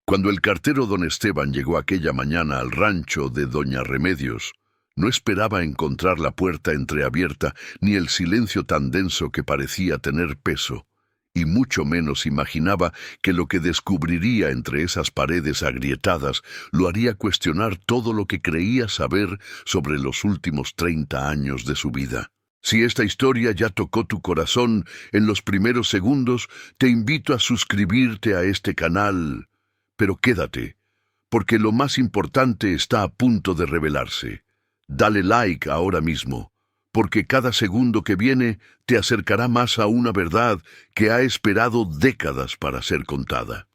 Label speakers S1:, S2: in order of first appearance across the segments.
S1: Cuando el cartero don Esteban llegó aquella mañana al rancho de doña Remedios, no esperaba encontrar la puerta entreabierta ni el silencio tan denso que parecía tener peso, y mucho menos imaginaba que lo que descubriría entre esas paredes agrietadas lo haría cuestionar todo lo que creía saber sobre los últimos 30 años de su vida. Si esta historia ya tocó tu corazón en los primeros segundos, te invito a suscribirte a este canal. Pero quédate, porque lo más importante está a punto de revelarse. Dale like ahora mismo, porque cada segundo que viene te acercará más a una verdad que ha esperado décadas para ser contada.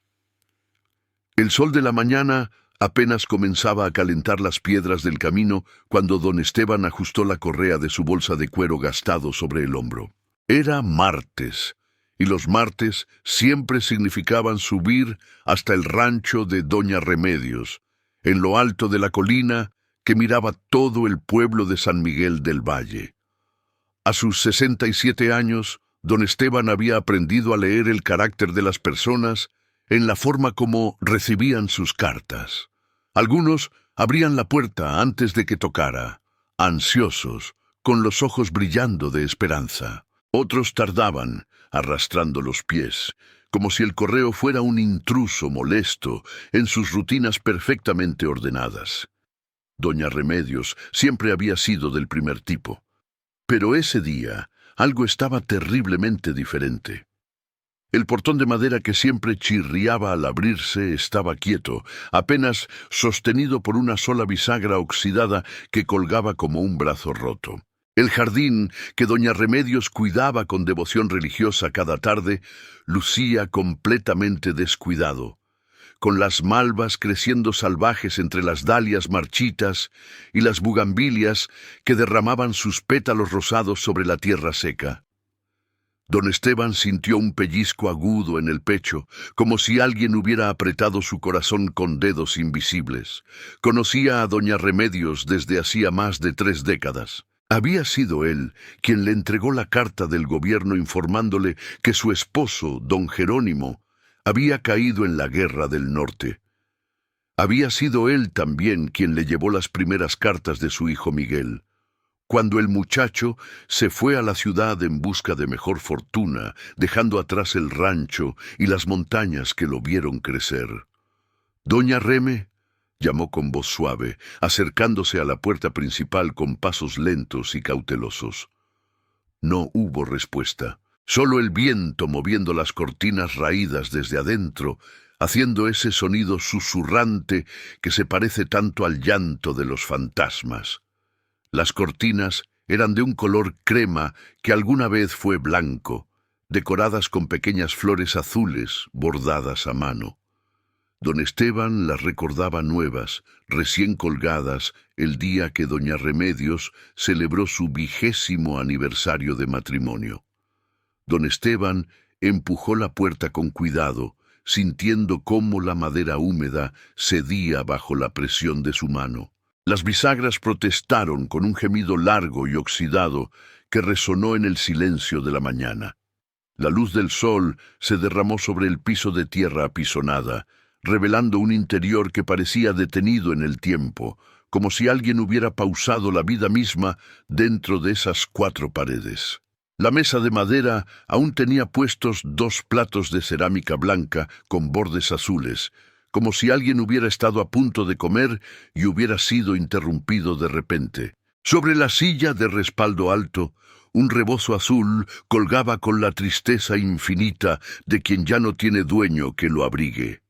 S1: El sol de la mañana apenas comenzaba a calentar las piedras del camino cuando don Esteban ajustó la correa de su bolsa de cuero gastado sobre el hombro. Era martes, y los martes siempre significaban subir hasta el rancho de doña Remedios, en lo alto de la colina que miraba todo el pueblo de San Miguel del Valle. A sus 67 años, don Esteban había aprendido a leer el carácter de las personas en la forma como recibían sus cartas. Algunos abrían la puerta antes de que tocara, ansiosos, con los ojos brillando de esperanza. Otros tardaban, arrastrando los pies, como si el correo fuera un intruso molesto en sus rutinas perfectamente ordenadas. Doña Remedios siempre había sido del primer tipo. Pero ese día algo estaba terriblemente diferente. El portón de madera que siempre chirriaba al abrirse estaba quieto, apenas sostenido por una sola bisagra oxidada que colgaba como un brazo roto. El jardín, que doña Remedios cuidaba con devoción religiosa cada tarde, lucía completamente descuidado, con las malvas creciendo salvajes entre las dalias marchitas y las bugambilias que derramaban sus pétalos rosados sobre la tierra seca. Don Esteban sintió un pellizco agudo en el pecho, como si alguien hubiera apretado su corazón con dedos invisibles. Conocía a doña Remedios desde hacía más de 3 décadas. Había sido él quien le entregó la carta del gobierno informándole que su esposo, don Jerónimo, había caído en la guerra del norte. Había sido él también quien le llevó las primeras cartas de su hijo Miguel, cuando el muchacho se fue a la ciudad en busca de mejor fortuna, dejando atrás el rancho y las montañas que lo vieron crecer. «Doña Reme», llamó con voz suave, acercándose a la puerta principal con pasos lentos y cautelosos. No hubo respuesta. Solo el viento moviendo las cortinas raídas desde adentro, haciendo ese sonido susurrante que se parece tanto al llanto de los fantasmas. Las cortinas eran de un color crema que alguna vez fue blanco, decoradas con pequeñas flores azules bordadas a mano. Don Esteban las recordaba nuevas, recién colgadas, el día que doña Remedios celebró su 20º aniversario de matrimonio. Don Esteban empujó la puerta con cuidado, sintiendo cómo la madera húmeda cedía bajo la presión de su mano. Las bisagras protestaron con un gemido largo y oxidado que resonó en el silencio de la mañana. La luz del sol se derramó sobre el piso de tierra apisonada, revelando un interior que parecía detenido en el tiempo, como si alguien hubiera pausado la vida misma dentro de esas 4 paredes. La mesa de madera aún tenía puestos 2 platos de cerámica blanca con bordes azules, como si alguien hubiera estado a punto de comer y hubiera sido interrumpido de repente. Sobre la silla de respaldo alto, un rebozo azul colgaba con la tristeza infinita de quien ya no tiene dueño que lo abrigue.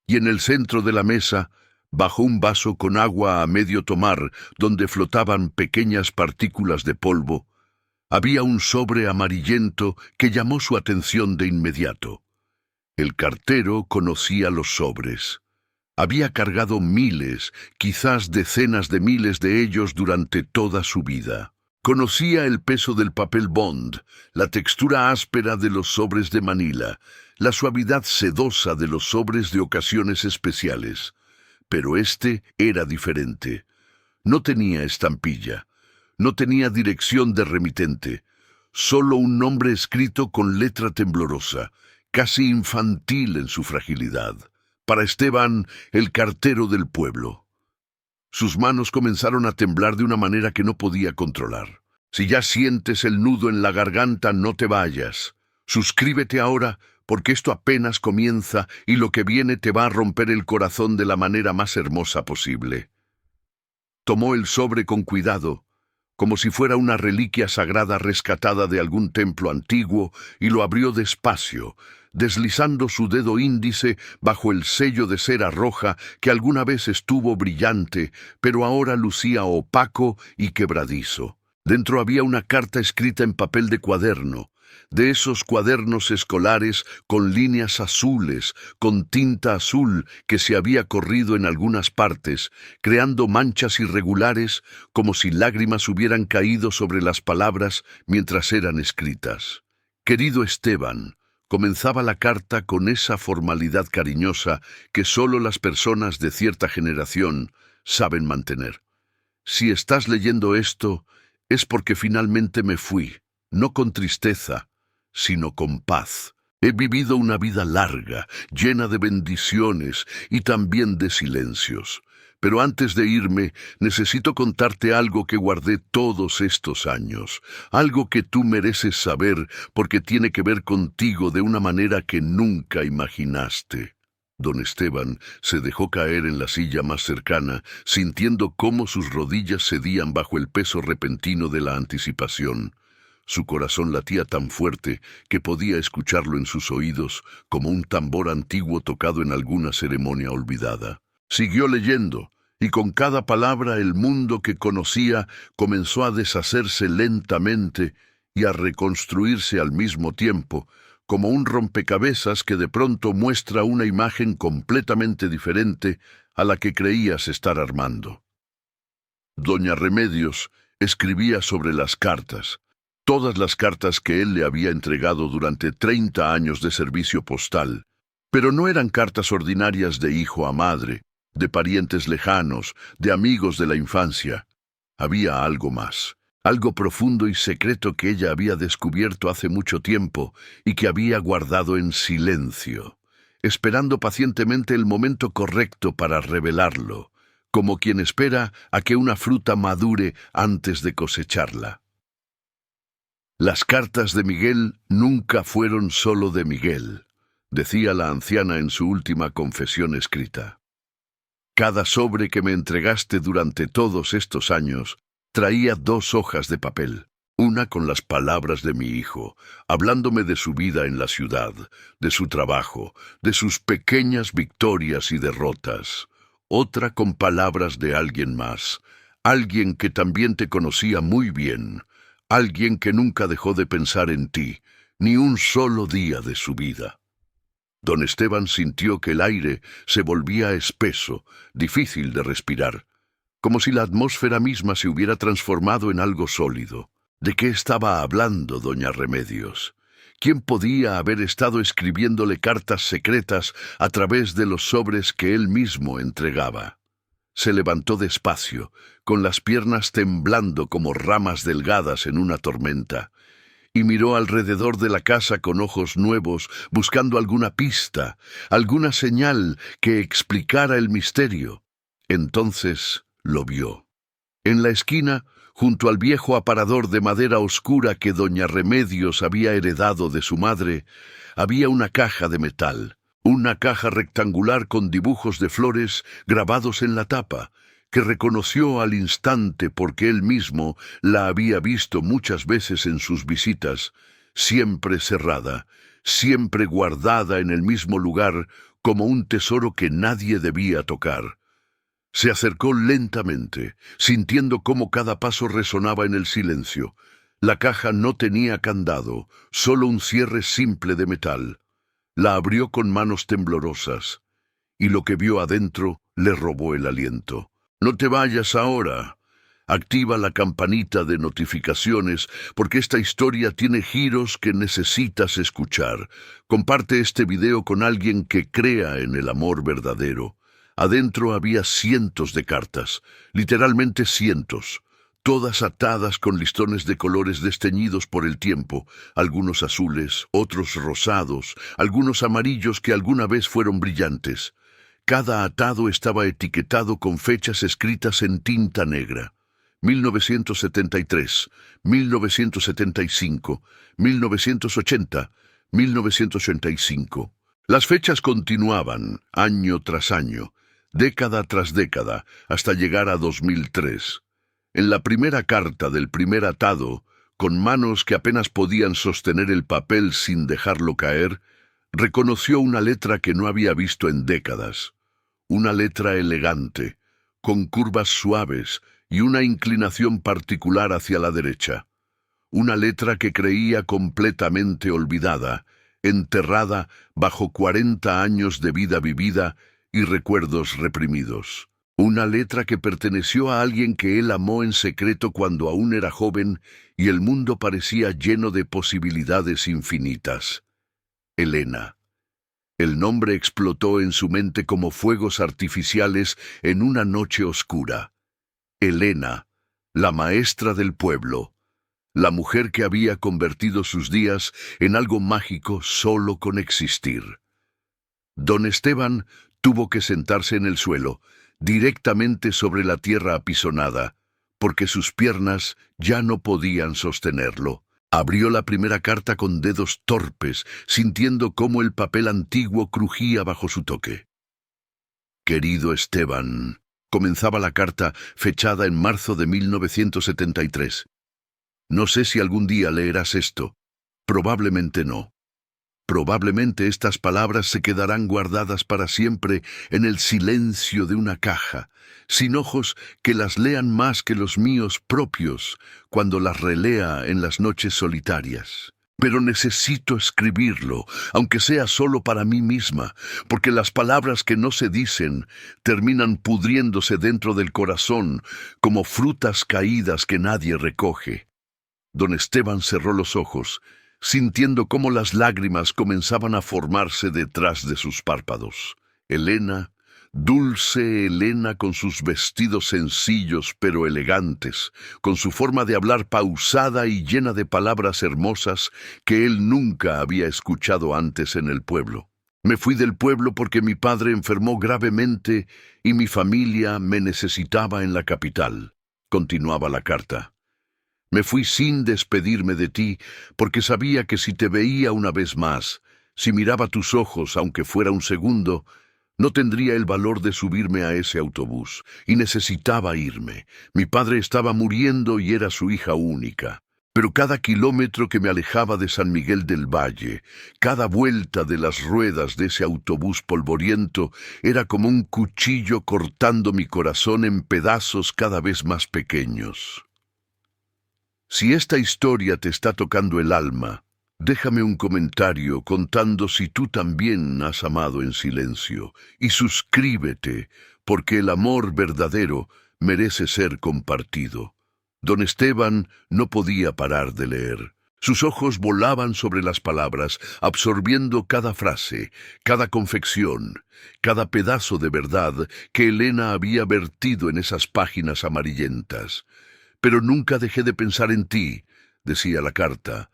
S1: Y en el centro de la mesa, bajo un vaso con agua a medio tomar, donde flotaban pequeñas partículas de polvo, había un sobre amarillento que llamó su atención de inmediato. El cartero conocía los sobres. Había cargado miles, quizás decenas de miles de ellos durante toda su vida. Conocía el peso del papel bond, la textura áspera de los sobres de Manila, la suavidad sedosa de los sobres de ocasiones especiales. Pero este era diferente. No tenía estampilla, no tenía dirección de remitente, solo un nombre escrito con letra temblorosa, casi infantil en su fragilidad. para Esteban, el cartero del pueblo. Sus manos comenzaron a temblar de una manera que no podía controlar. Si ya sientes el nudo en la garganta, no te vayas. Suscríbete ahora, porque esto apenas comienza y lo que viene te va a romper el corazón de la manera más hermosa posible. Tomó el sobre con cuidado, como si fuera una reliquia sagrada rescatada de algún templo antiguo, y lo abrió despacio, deslizando su dedo índice bajo el sello de cera roja que alguna vez estuvo brillante, pero ahora lucía opaco y quebradizo. Dentro había una carta escrita en papel de cuaderno, de esos cuadernos escolares con líneas azules, con tinta azul que se había corrido en algunas partes, creando manchas irregulares como si lágrimas hubieran caído sobre las palabras mientras eran escritas. Querido Esteban, comenzaba la carta con esa formalidad cariñosa que solo las personas de cierta generación saben mantener. Si estás leyendo esto, es porque finalmente me fui, no con tristeza, sino con paz. He vivido una vida larga, llena de bendiciones y también de silencios. Pero antes de irme, necesito contarte algo que guardé todos estos años, algo que tú mereces saber porque tiene que ver contigo de una manera que nunca imaginaste. Don Esteban se dejó caer en la silla más cercana, sintiendo cómo sus rodillas cedían bajo el peso repentino de la anticipación. Su corazón latía tan fuerte que podía escucharlo en sus oídos como un tambor antiguo tocado en alguna ceremonia olvidada. Siguió leyendo, y con cada palabra el mundo que conocía comenzó a deshacerse lentamente y a reconstruirse al mismo tiempo, como un rompecabezas que de pronto muestra una imagen completamente diferente a la que creías estar armando. Doña Remedios escribía sobre las cartas, todas las cartas que él le había entregado durante 30 años de servicio postal, pero no eran cartas ordinarias de hijo a madre, de parientes lejanos, de amigos de la infancia. Había algo más. Algo profundo y secreto que ella había descubierto hace mucho tiempo y que había guardado en silencio, esperando pacientemente el momento correcto para revelarlo, como quien espera a que una fruta madure antes de cosecharla. Las cartas de Miguel nunca fueron solo de Miguel, decía la anciana en su última confesión escrita. Cada sobre que me entregaste durante todos estos años traía 2 hojas de papel, una con las palabras de mi hijo, hablándome de su vida en la ciudad, de su trabajo, de sus pequeñas victorias y derrotas, otra con palabras de alguien más, alguien que también te conocía muy bien, alguien que nunca dejó de pensar en ti, ni un solo día de su vida. Don Esteban sintió que el aire se volvía espeso, difícil de respirar, como si la atmósfera misma se hubiera transformado en algo sólido. ¿De qué estaba hablando doña Remedios? ¿Quién podía haber estado escribiéndole cartas secretas a través de los sobres que él mismo entregaba? Se levantó despacio, con las piernas temblando como ramas delgadas en una tormenta, y miró alrededor de la casa con ojos nuevos, buscando alguna pista, alguna señal que explicara el misterio. Entonces lo vio. En la esquina, junto al viejo aparador de madera oscura que doña Remedios había heredado de su madre, había una caja de metal, una caja rectangular con dibujos de flores grabados en la tapa, que reconoció al instante porque él mismo la había visto muchas veces en sus visitas, siempre cerrada, siempre guardada en el mismo lugar como un tesoro que nadie debía tocar. Se acercó lentamente, sintiendo cómo cada paso resonaba en el silencio. La caja no tenía candado, solo un cierre simple de metal. La abrió con manos temblorosas, y lo que vio adentro le robó el aliento. «No te vayas ahora. Activa la campanita de notificaciones porque esta historia tiene giros que necesitas escuchar. Comparte este video con alguien que crea en el amor verdadero». Adentro había cientos de cartas, literalmente cientos, todas atadas con listones de colores desteñidos por el tiempo, algunos azules, otros rosados, algunos amarillos que alguna vez fueron brillantes. Cada atado estaba etiquetado con fechas escritas en tinta negra. 1973, 1975, 1980, 1985. Las fechas continuaban, año tras año, década tras década, hasta llegar a 2003. En la primera carta del primer atado, con manos que apenas podían sostener el papel sin dejarlo caer, reconoció una letra que no había visto en décadas. Una letra elegante, con curvas suaves y una inclinación particular hacia la derecha. Una letra que creía completamente olvidada, enterrada bajo 40 años de vida vivida y recuerdos reprimidos. Una letra que perteneció a alguien que él amó en secreto cuando aún era joven y el mundo parecía lleno de posibilidades infinitas. Elena. El nombre explotó en su mente como fuegos artificiales en una noche oscura. Elena, la maestra del pueblo, la mujer que había convertido sus días en algo mágico solo con existir. Don Esteban tuvo que sentarse en el suelo, directamente sobre la tierra apisonada, porque sus piernas ya no podían sostenerlo. Abrió la primera carta con dedos torpes, sintiendo cómo el papel antiguo crujía bajo su toque. Querido Esteban, comenzaba la carta fechada en marzo de 1973. No sé si algún día leerás esto. Probablemente no. Probablemente estas palabras se quedarán guardadas para siempre en el silencio de una caja, sin ojos que las lean más que los míos propios cuando las relea en las noches solitarias. Pero necesito escribirlo, aunque sea solo para mí misma, porque las palabras que no se dicen terminan pudriéndose dentro del corazón como frutas caídas que nadie recoge. Don Esteban cerró los ojos, sintiendo cómo las lágrimas comenzaban a formarse detrás de sus párpados. Elena, dulce Elena con sus vestidos sencillos pero elegantes, con su forma de hablar pausada y llena de palabras hermosas que él nunca había escuchado antes en el pueblo. Me fui del pueblo porque mi padre enfermó gravemente y mi familia me necesitaba en la capital, continuaba la carta. Me fui sin despedirme de ti, porque sabía que si te veía una vez más, si miraba tus ojos, aunque fuera un segundo, no tendría el valor de subirme a ese autobús, y necesitaba irme. Mi padre estaba muriendo y era su hija única. Pero cada kilómetro que me alejaba de San Miguel del Valle, cada vuelta de las ruedas de ese autobús polvoriento, era como un cuchillo cortando mi corazón en pedazos cada vez más pequeños. Si esta historia te está tocando el alma, déjame un comentario contando si tú también has amado en silencio, y suscríbete, porque el amor verdadero merece ser compartido. Don Esteban no podía parar de leer. Sus ojos volaban sobre las palabras, absorbiendo cada frase, cada confección, cada pedazo de verdad que Elena había vertido en esas páginas amarillentas. Pero nunca dejé de pensar en ti, decía la carta.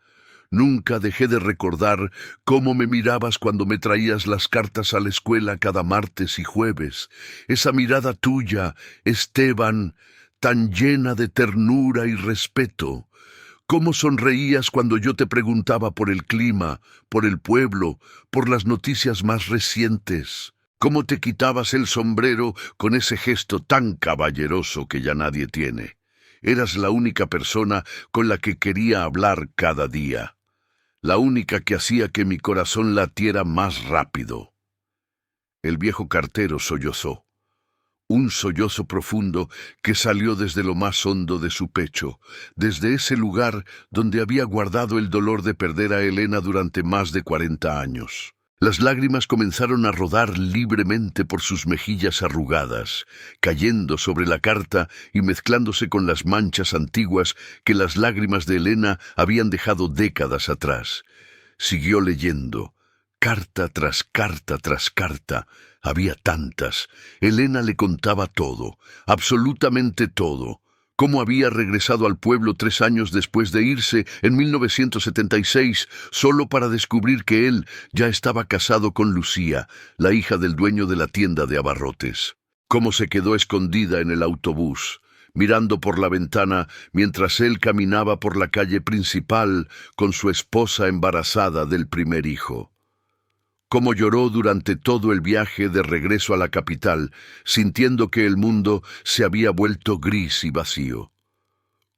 S1: Nunca dejé de recordar cómo me mirabas cuando me traías las cartas a la escuela cada martes y jueves. Esa mirada tuya, Esteban, tan llena de ternura y respeto. Cómo sonreías cuando yo te preguntaba por el clima, por el pueblo, por las noticias más recientes. Cómo te quitabas el sombrero con ese gesto tan caballeroso que ya nadie tiene. Eras la única persona con la que quería hablar cada día, la única que hacía que mi corazón latiera más rápido. El viejo cartero sollozó, un sollozo profundo que salió desde lo más hondo de su pecho, desde ese lugar donde había guardado el dolor de perder a Elena durante más de 40 años. Las lágrimas comenzaron a rodar libremente por sus mejillas arrugadas, cayendo sobre la carta y mezclándose con las manchas antiguas que las lágrimas de Elena habían dejado décadas atrás. Siguió leyendo, carta tras carta tras carta. Había tantas. Elena le contaba todo, absolutamente todo, cómo había regresado al pueblo 3 años después de irse en 1976, solo para descubrir que él ya estaba casado con Lucía, la hija del dueño de la tienda de abarrotes. Cómo se quedó escondida en el autobús, mirando por la ventana mientras él caminaba por la calle principal con su esposa embarazada del primer hijo. Cómo lloró durante todo el viaje de regreso a la capital, sintiendo que el mundo se había vuelto gris y vacío.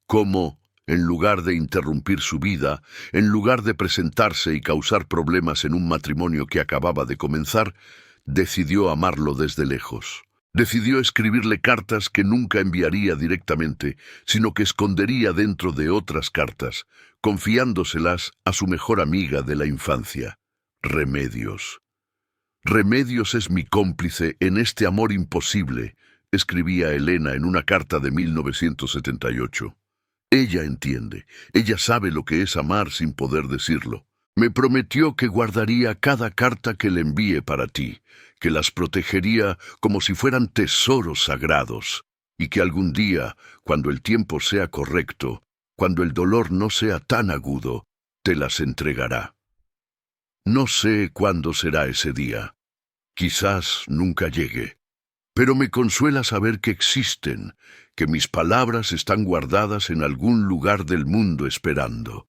S1: Cómo, en lugar de interrumpir su vida, en lugar de presentarse y causar problemas en un matrimonio que acababa de comenzar, decidió amarlo desde lejos. Decidió escribirle cartas que nunca enviaría directamente, sino que escondería dentro de otras cartas, confiándoselas a su mejor amiga de la infancia, Remedios. Remedios es mi cómplice en este amor imposible, escribía Elena en una carta de 1978. Ella entiende, ella sabe lo que es amar sin poder decirlo. Me prometió que guardaría cada carta que le envíe para ti, que las protegería como si fueran tesoros sagrados, y que algún día, cuando el tiempo sea correcto, cuando el dolor no sea tan agudo, te las entregará. No sé cuándo será ese día. Quizás nunca llegue. Pero me consuela saber que existen, que mis palabras están guardadas en algún lugar del mundo esperando.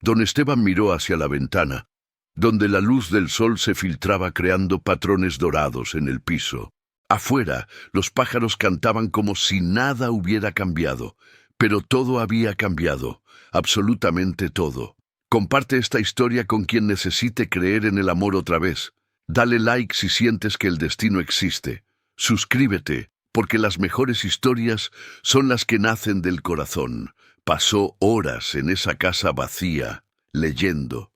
S1: Don Esteban miró hacia la ventana, donde la luz del sol se filtraba creando patrones dorados en el piso. Afuera, los pájaros cantaban como si nada hubiera cambiado, pero todo había cambiado, absolutamente todo. Comparte esta historia con quien necesite creer en el amor otra vez. Dale like si sientes que el destino existe. Suscríbete, porque las mejores historias son las que nacen del corazón. Pasó horas en esa casa vacía, leyendo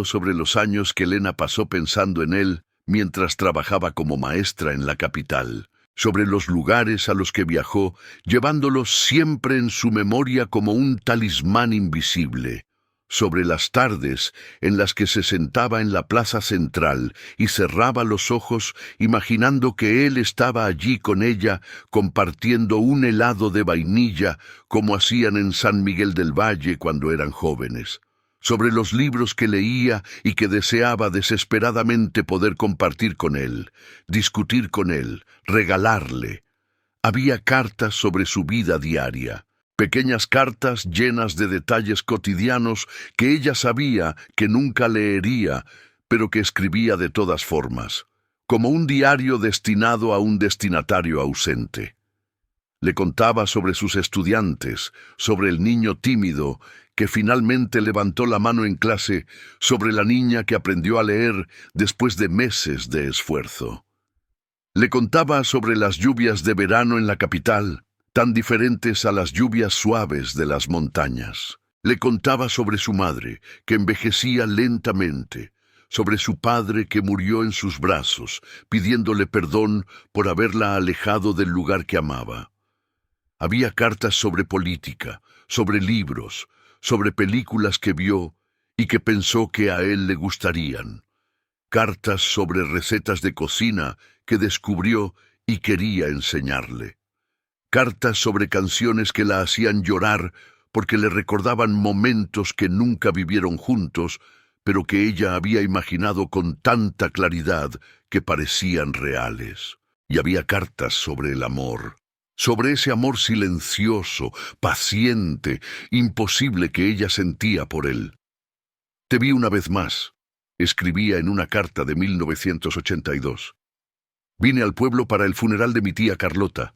S1: sobre los años que Elena pasó pensando en él mientras trabajaba como maestra en la capital, sobre los lugares a los que viajó, llevándolos siempre en su memoria como un talismán invisible, sobre las tardes en las que se sentaba en la plaza central y cerraba los ojos imaginando que él estaba allí con ella compartiendo un helado de vainilla como hacían en San Miguel del Valle cuando eran jóvenes, sobre los libros que leía y que deseaba desesperadamente poder compartir con él, discutir con él, regalarle. Había cartas sobre su vida diaria. Pequeñas cartas llenas de detalles cotidianos que ella sabía que nunca leería, pero que escribía de todas formas, como un diario destinado a un destinatario ausente. Le contaba sobre sus estudiantes, sobre el niño tímido que finalmente levantó la mano en clase, sobre la niña que aprendió a leer después de meses de esfuerzo. Le contaba sobre las lluvias de verano en la capital, tan diferentes a las lluvias suaves de las montañas. Le contaba sobre su madre, que envejecía lentamente, sobre su padre que murió en sus brazos, pidiéndole perdón por haberla alejado del lugar que amaba. Había cartas sobre política, sobre libros, sobre películas que vio y que pensó que a él le gustarían. Cartas sobre recetas de cocina que descubrió y quería enseñarle. Cartas sobre canciones que la hacían llorar porque le recordaban momentos que nunca vivieron juntos, pero que ella había imaginado con tanta claridad que parecían reales. Y había cartas sobre el amor, sobre ese amor silencioso, paciente, imposible que ella sentía por él. «Te vi una vez más», escribía en una carta de 1982. «Vine al pueblo para el funeral de mi tía Carlota.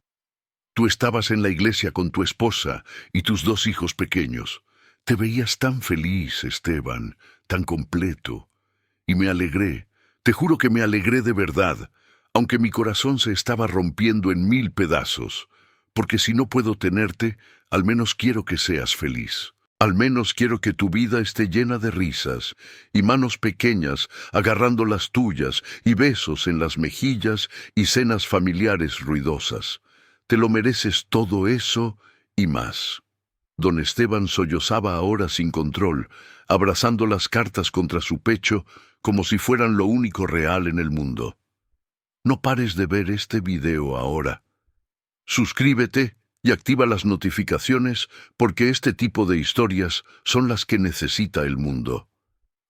S1: Tú estabas en la iglesia con tu esposa y tus 2 hijos pequeños. Te veías tan feliz, Esteban, tan completo. Y me alegré, te juro que me alegré de verdad, aunque mi corazón se estaba rompiendo en 1000 pedazos, porque si no puedo tenerte, al menos quiero que seas feliz. Al menos quiero que tu vida esté llena de risas, y manos pequeñas agarrando las tuyas, y besos en las mejillas, y cenas familiares ruidosas. Te lo mereces todo eso y más». Don Esteban sollozaba ahora sin control, abrazando las cartas contra su pecho como si fueran lo único real en el mundo. No pares de ver este video ahora. Suscríbete Y activa las notificaciones porque este tipo de historias son las que necesita el mundo.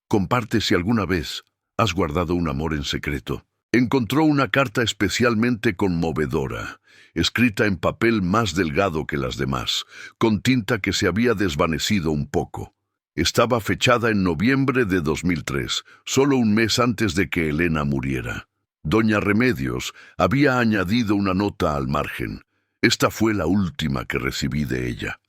S1: Comparte si alguna vez has guardado un amor en secreto. Encontró una carta especialmente conmovedora, escrita en papel más delgado que las demás, con tinta que se había desvanecido un poco. Estaba fechada en noviembre de 2003, solo un mes antes de que Elena muriera. Doña Remedios había añadido una nota al margen. Esta fue la última que recibí de ella.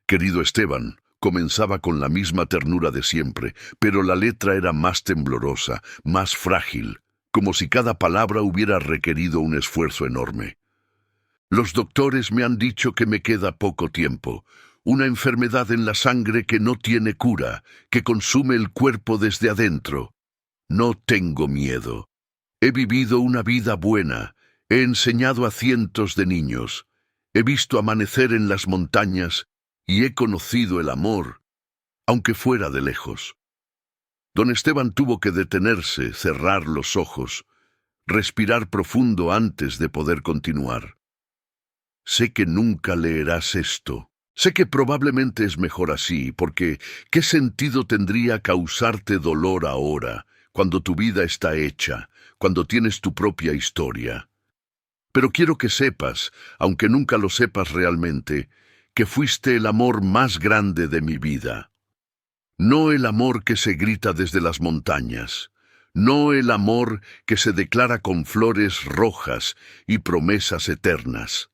S1: Querido Esteban, comenzaba con la misma ternura de siempre, pero la letra era más temblorosa, más frágil, como si cada palabra hubiera requerido un esfuerzo enorme. Los doctores me han dicho que me queda poco tiempo, una enfermedad en la sangre que no tiene cura, que consume el cuerpo desde adentro. No tengo miedo. He vivido una vida buena, he enseñado a cientos de niños, he visto amanecer en las montañas y he conocido el amor, aunque fuera de lejos. Don Esteban tuvo que detenerse, cerrar los ojos, respirar profundo antes de poder continuar. Sé que nunca leerás esto. Sé que probablemente es mejor así, porque ¿qué sentido tendría causarte dolor ahora, cuando tu vida está hecha, cuando tienes tu propia historia? Pero quiero que sepas, aunque nunca lo sepas realmente, que fuiste el amor más grande de mi vida. No el amor que se grita desde las montañas, no el amor que se declara con flores rojas y promesas eternas,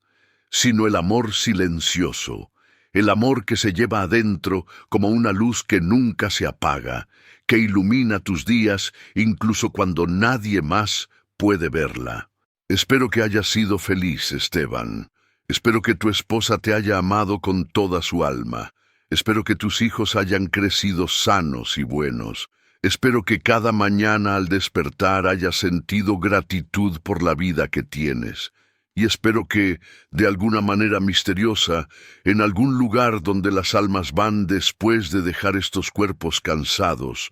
S1: sino el amor silencioso, el amor que se lleva adentro como una luz que nunca se apaga, que ilumina tus días incluso cuando nadie más puede verla. Espero que hayas sido feliz, Esteban. Espero que tu esposa te haya amado con toda su alma. Espero que tus hijos hayan crecido sanos y buenos. Espero que cada mañana al despertar hayas sentido gratitud por la vida que tienes. Y espero que, de alguna manera misteriosa, en algún lugar donde las almas van después de dejar estos cuerpos cansados,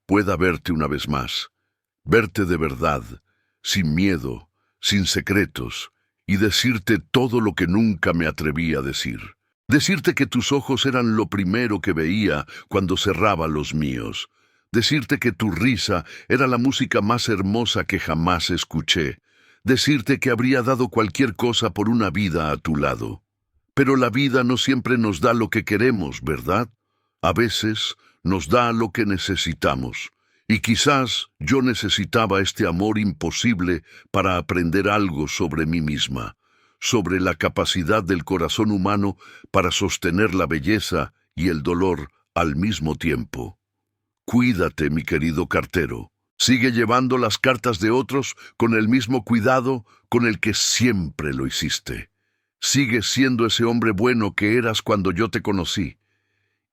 S1: pueda verte una vez más. Verte de verdad, sin miedo, sin secretos, y decirte todo lo que nunca me atreví a decir. Decirte que tus ojos eran lo primero que veía cuando cerraba los míos. Decirte que tu risa era la música más hermosa que jamás escuché. Decirte que habría dado cualquier cosa por una vida a tu lado. Pero la vida no siempre nos da lo que queremos, ¿verdad? A veces nos da lo que necesitamos. Y quizás yo necesitaba este amor imposible para aprender algo sobre mí misma, sobre la capacidad del corazón humano para sostener la belleza y el dolor al mismo tiempo. Cuídate, mi querido cartero. Sigue llevando las cartas de otros con el mismo cuidado con el que siempre lo hiciste. Sigue siendo ese hombre bueno que eras cuando yo te conocí.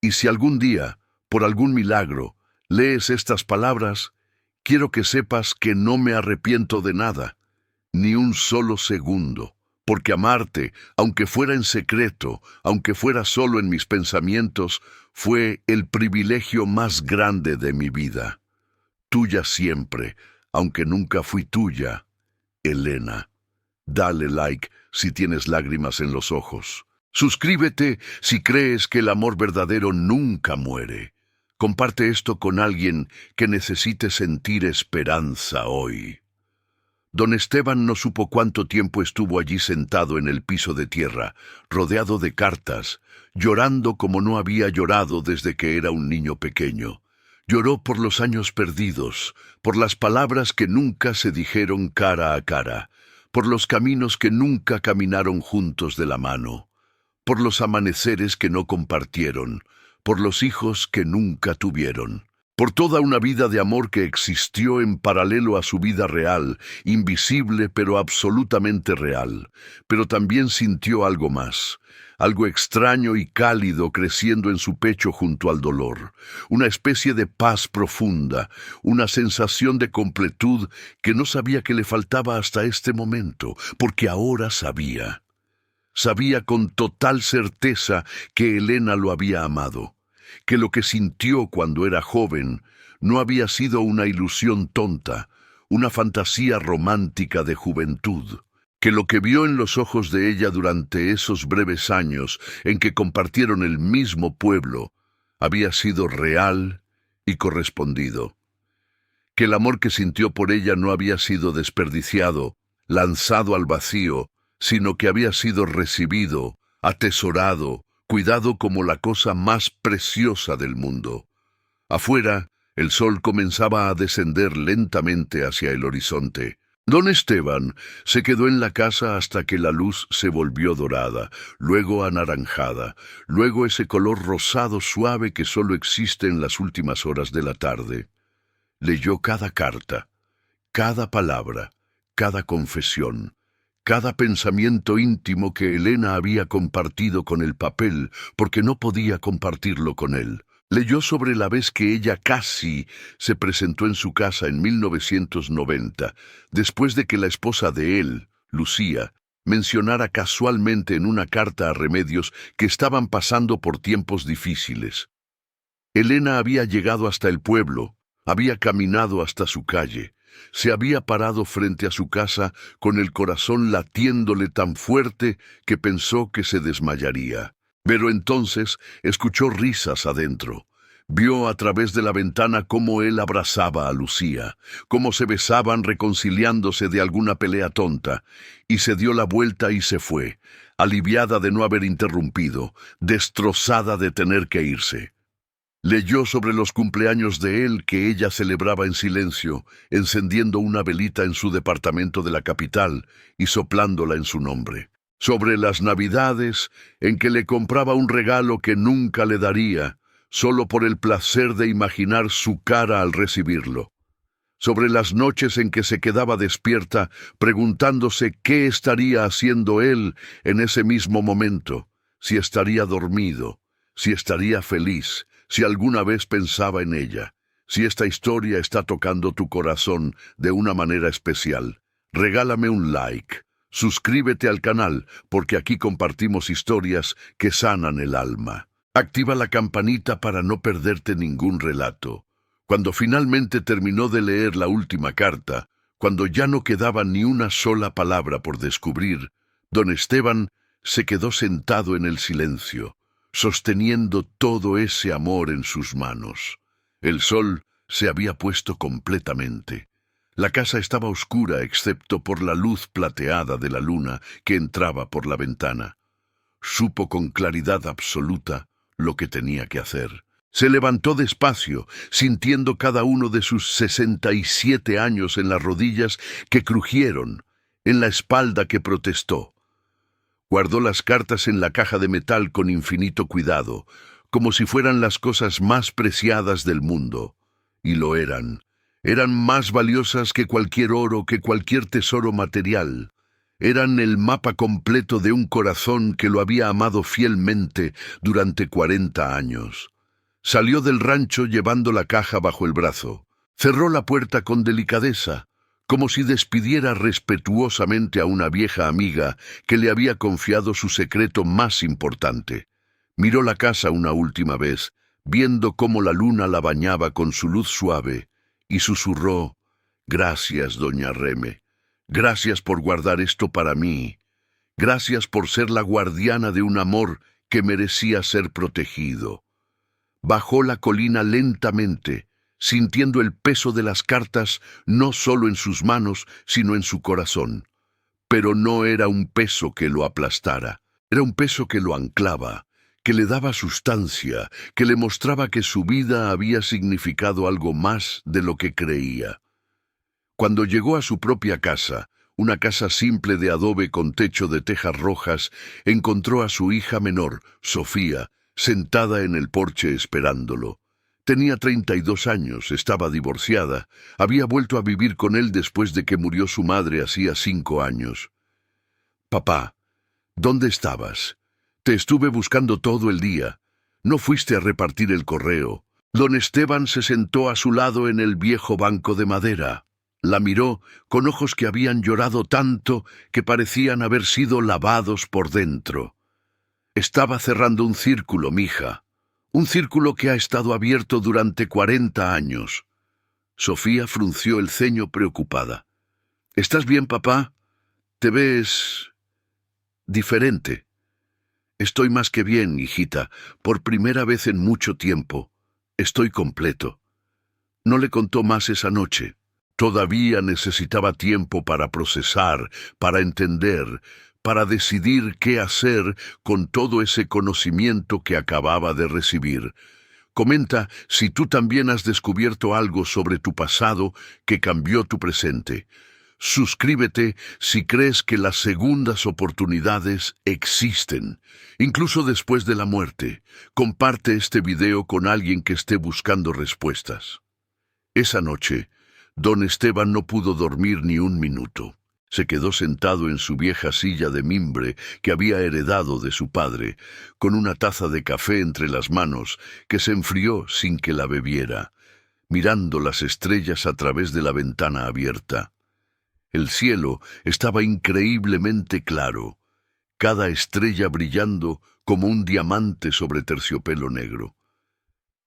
S1: Y si algún día, por algún milagro, lees estas palabras, quiero que sepas que no me arrepiento de nada, ni un solo segundo, porque amarte, aunque fuera en secreto, aunque fuera solo en mis pensamientos, fue el privilegio más grande de mi vida. Tuya siempre, aunque nunca fui tuya, Elena. Dale like si tienes lágrimas en los ojos. Suscríbete si crees que el amor verdadero nunca muere. Comparte esto con alguien que necesite sentir esperanza hoy. Don Esteban no supo cuánto tiempo estuvo allí sentado en el piso de tierra, rodeado de cartas, llorando como no había llorado desde que era un niño pequeño. Lloró por los años perdidos, por las palabras que nunca se dijeron cara a cara, por los caminos que nunca caminaron juntos de la mano, por los amaneceres que no compartieron, por los hijos que nunca tuvieron, por toda una vida de amor que existió en paralelo a su vida real, invisible pero absolutamente real. Pero también sintió algo más, algo extraño y cálido creciendo en su pecho junto al dolor, una especie de paz profunda, una sensación de completud que no sabía que le faltaba hasta este momento, porque ahora sabía. Sabía con total certeza que Elena lo había amado, que lo que sintió cuando era joven no había sido una ilusión tonta, una fantasía romántica de juventud, que lo que vio en los ojos de ella durante esos breves años en que compartieron el mismo pueblo había sido real y correspondido, que el amor que sintió por ella no había sido desperdiciado, lanzado al vacío, sino que había sido recibido, atesorado, cuidado como la cosa más preciosa del mundo. Afuera, el sol comenzaba a descender lentamente hacia el horizonte. Don Esteban se quedó en la casa hasta que la luz se volvió dorada, luego anaranjada, luego ese color rosado suave que solo existe en las últimas horas de la tarde. Leyó cada carta, cada palabra, cada confesión, cada pensamiento íntimo que Elena había compartido con el papel porque no podía compartirlo con él. Leyó sobre la vez que ella casi se presentó en su casa en 1990, después de que la esposa de él, Lucía, mencionara casualmente en una carta a Remedios que estaban pasando por tiempos difíciles. Elena había llegado hasta el pueblo, había caminado hasta su calle, se había parado frente a su casa con el corazón latiéndole tan fuerte que pensó que se desmayaría. Pero entonces escuchó risas adentro. Vio a través de la ventana cómo él abrazaba a Lucía, cómo se besaban reconciliándose de alguna pelea tonta, y se dio la vuelta y se fue, aliviada de no haber interrumpido, destrozada de tener que irse. Leyó sobre los cumpleaños de él que ella celebraba en silencio, encendiendo una velita en su departamento de la capital y soplándola en su nombre. Sobre las Navidades, en que le compraba un regalo que nunca le daría, solo por el placer de imaginar su cara al recibirlo. Sobre las noches en que se quedaba despierta, preguntándose qué estaría haciendo él en ese mismo momento, si estaría dormido, si estaría feliz, si alguna vez pensaba en ella. Si esta historia está tocando tu corazón de una manera especial, regálame un like. Suscríbete al canal, porque aquí compartimos historias que sanan el alma. Activa la campanita para no perderte ningún relato. Cuando finalmente terminó de leer la última carta, cuando ya no quedaba ni una sola palabra por descubrir, don Esteban se quedó sentado en el silencio, sosteniendo todo ese amor en sus manos. El sol se había puesto completamente. La casa estaba oscura excepto por la luz plateada de la luna que entraba por la ventana. Supo con claridad absoluta lo que tenía que hacer. Se levantó despacio, sintiendo cada uno de sus 67 años en las rodillas que crujieron, en la espalda que protestó. Guardó las cartas en la caja de metal con infinito cuidado, como si fueran las cosas más preciadas del mundo. Y lo eran. Eran más valiosas que cualquier oro, que cualquier tesoro material. Eran el mapa completo de un corazón que lo había amado fielmente durante 40 años. Salió del rancho llevando la caja bajo el brazo. Cerró la puerta con delicadeza, como si despidiera respetuosamente a una vieja amiga que le había confiado su secreto más importante. Miró la casa una última vez, viendo cómo la luna la bañaba con su luz suave, y susurró: «Gracias, doña Reme. Gracias por guardar esto para mí. Gracias por ser la guardiana de un amor que merecía ser protegido». Bajó la colina lentamente, sintiendo el peso de las cartas no solo en sus manos, sino en su corazón. Pero no era un peso que lo aplastara, era un peso que lo anclaba, que le daba sustancia, que le mostraba que su vida había significado algo más de lo que creía. Cuando llegó a su propia casa, una casa simple de adobe con techo de tejas rojas, encontró a su hija menor, Sofía, sentada en el porche esperándolo. Tenía 32 años, estaba divorciada, había vuelto a vivir con él después de que murió su madre hacía 5 años. «Papá, ¿dónde estabas? Te estuve buscando todo el día. No fuiste a repartir el correo». Don Esteban se sentó a su lado en el viejo banco de madera. La miró con ojos que habían llorado tanto que parecían haber sido lavados por dentro. «Estaba cerrando un círculo, mija. Un círculo que ha estado abierto durante 40 años. Sofía frunció el ceño preocupada. «¿Estás bien, papá? Te ves diferente. Estoy más que bien, hijita. Por primera vez en mucho tiempo. Estoy completo. No le contó más esa noche. Todavía necesitaba tiempo para procesar, para entender, para decidir qué hacer con todo ese conocimiento que acababa de recibir. Comenta si tú también has descubierto algo sobre tu pasado que cambió tu presente. Suscríbete si crees que las segundas oportunidades existen, incluso después de la muerte. Comparte este video con alguien que esté buscando respuestas. Esa noche, don Esteban no pudo dormir ni un minuto. Se quedó sentado en su vieja silla de mimbre que había heredado de su padre, con una taza de café entre las manos que se enfrió sin que la bebiera, mirando las estrellas a través de la ventana abierta. El cielo estaba increíblemente claro, cada estrella brillando como un diamante sobre terciopelo negro.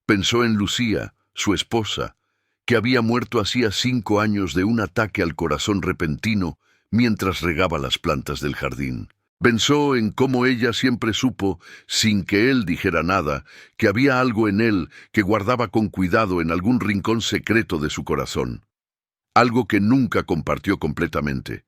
S1: Pensó en Lucía, su esposa, que había muerto hacía 5 años de un ataque al corazón repentino mientras regaba las plantas del jardín. Pensó en cómo ella siempre supo, sin que él dijera nada, que había algo en él que guardaba con cuidado en algún rincón secreto de su corazón. Algo que nunca compartió completamente.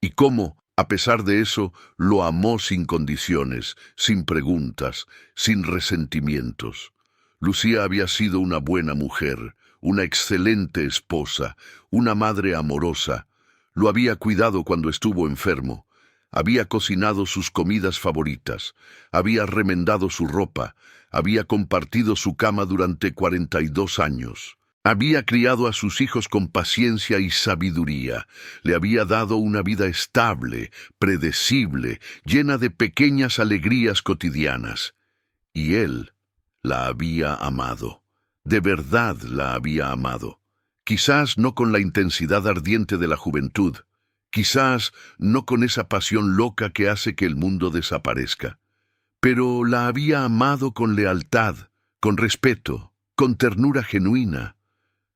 S1: Y cómo, a pesar de eso, lo amó sin condiciones, sin preguntas, sin resentimientos. Lucía había sido una buena mujer, una excelente esposa, una madre amorosa. Lo había cuidado cuando estuvo enfermo. Había cocinado sus comidas favoritas, había remendado su ropa, había compartido su cama durante 42 años. Había criado a sus hijos con paciencia y sabiduría. Le había dado una vida estable, predecible, llena de pequeñas alegrías cotidianas. Y él la había amado. De verdad la había amado. Quizás no con la intensidad ardiente de la juventud. Quizás no con esa pasión loca que hace que el mundo desaparezca. Pero la había amado con lealtad, con respeto, con ternura genuina.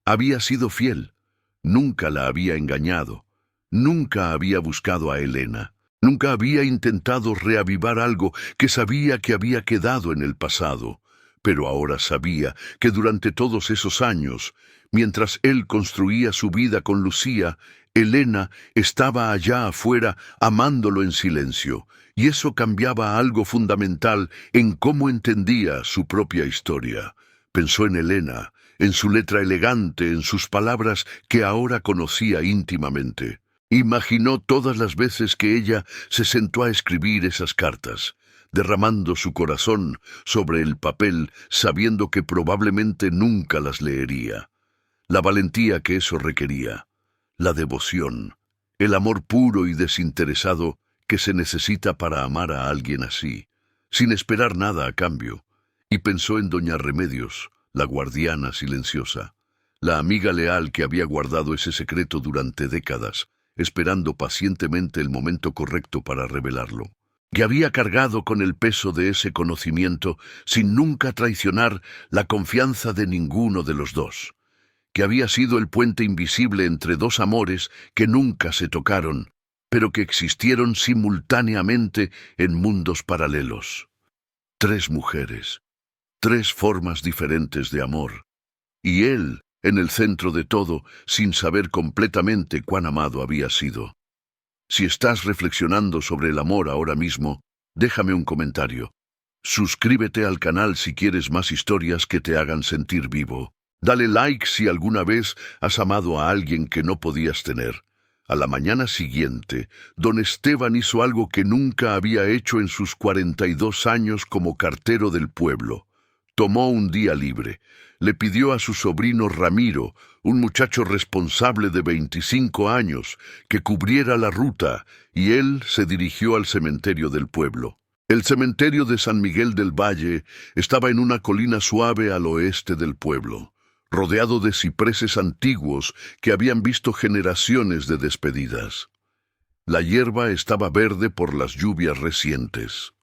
S1: Había sido fiel, nunca la había engañado, nunca había buscado a Elena, nunca había intentado reavivar algo que sabía que había quedado en el pasado, pero ahora sabía que durante todos esos años, mientras él construía su vida con Lucía, Elena estaba allá afuera amándolo en silencio, y eso cambiaba algo fundamental en cómo entendía su propia historia. Pensó en Elena, en su letra elegante, en sus palabras que ahora conocía íntimamente. Imaginó todas las veces que ella se sentó a escribir esas cartas, derramando su corazón sobre el papel, sabiendo que probablemente nunca las leería. La valentía que eso requería, la devoción, el amor puro y desinteresado que se necesita para amar a alguien así, sin esperar nada a cambio. Y pensó en doña Remedios, la guardiana silenciosa, la amiga leal que había guardado ese secreto durante décadas, esperando pacientemente el momento correcto para revelarlo, que había cargado con el peso de ese conocimiento sin nunca traicionar la confianza de ninguno de los dos, que había sido el puente invisible entre dos amores que nunca se tocaron, pero que existieron simultáneamente en mundos paralelos. 3 mujeres. 3 formas diferentes de amor, y él, en el centro de todo, sin saber completamente cuán amado había sido. Si estás reflexionando sobre el amor ahora mismo, déjame un comentario. Suscríbete al canal si quieres más historias que te hagan sentir vivo. Dale like si alguna vez has amado a alguien que no podías tener. A la mañana siguiente, don Esteban hizo algo que nunca había hecho en sus 42 años como cartero del pueblo. Tomó un día libre. Le pidió a su sobrino Ramiro, un muchacho responsable de 25 años, que cubriera la ruta, y él se dirigió al cementerio del pueblo. El cementerio de San Miguel del Valle estaba en una colina suave al oeste del pueblo, rodeado de cipreses antiguos que habían visto generaciones de despedidas. La hierba estaba verde por las lluvias recientes.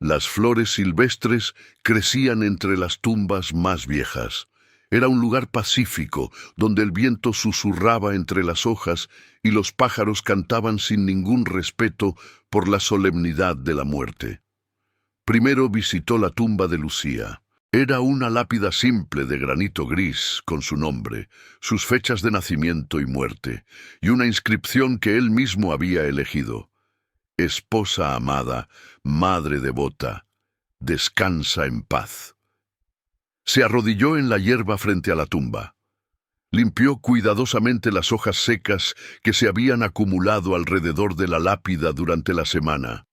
S1: Las flores silvestres crecían entre las tumbas más viejas. Era un lugar pacífico, donde el viento susurraba entre las hojas y los pájaros cantaban sin ningún respeto por la solemnidad de la muerte. Primero visitó la tumba de Lucía. Era una lápida simple de granito gris con su nombre, sus fechas de nacimiento y muerte, y una inscripción que él mismo había elegido. Esposa amada, madre devota, descansa en paz. Se arrodilló en la hierba frente a la tumba. Limpió cuidadosamente las hojas secas que se habían acumulado alrededor de la lápida durante la semana.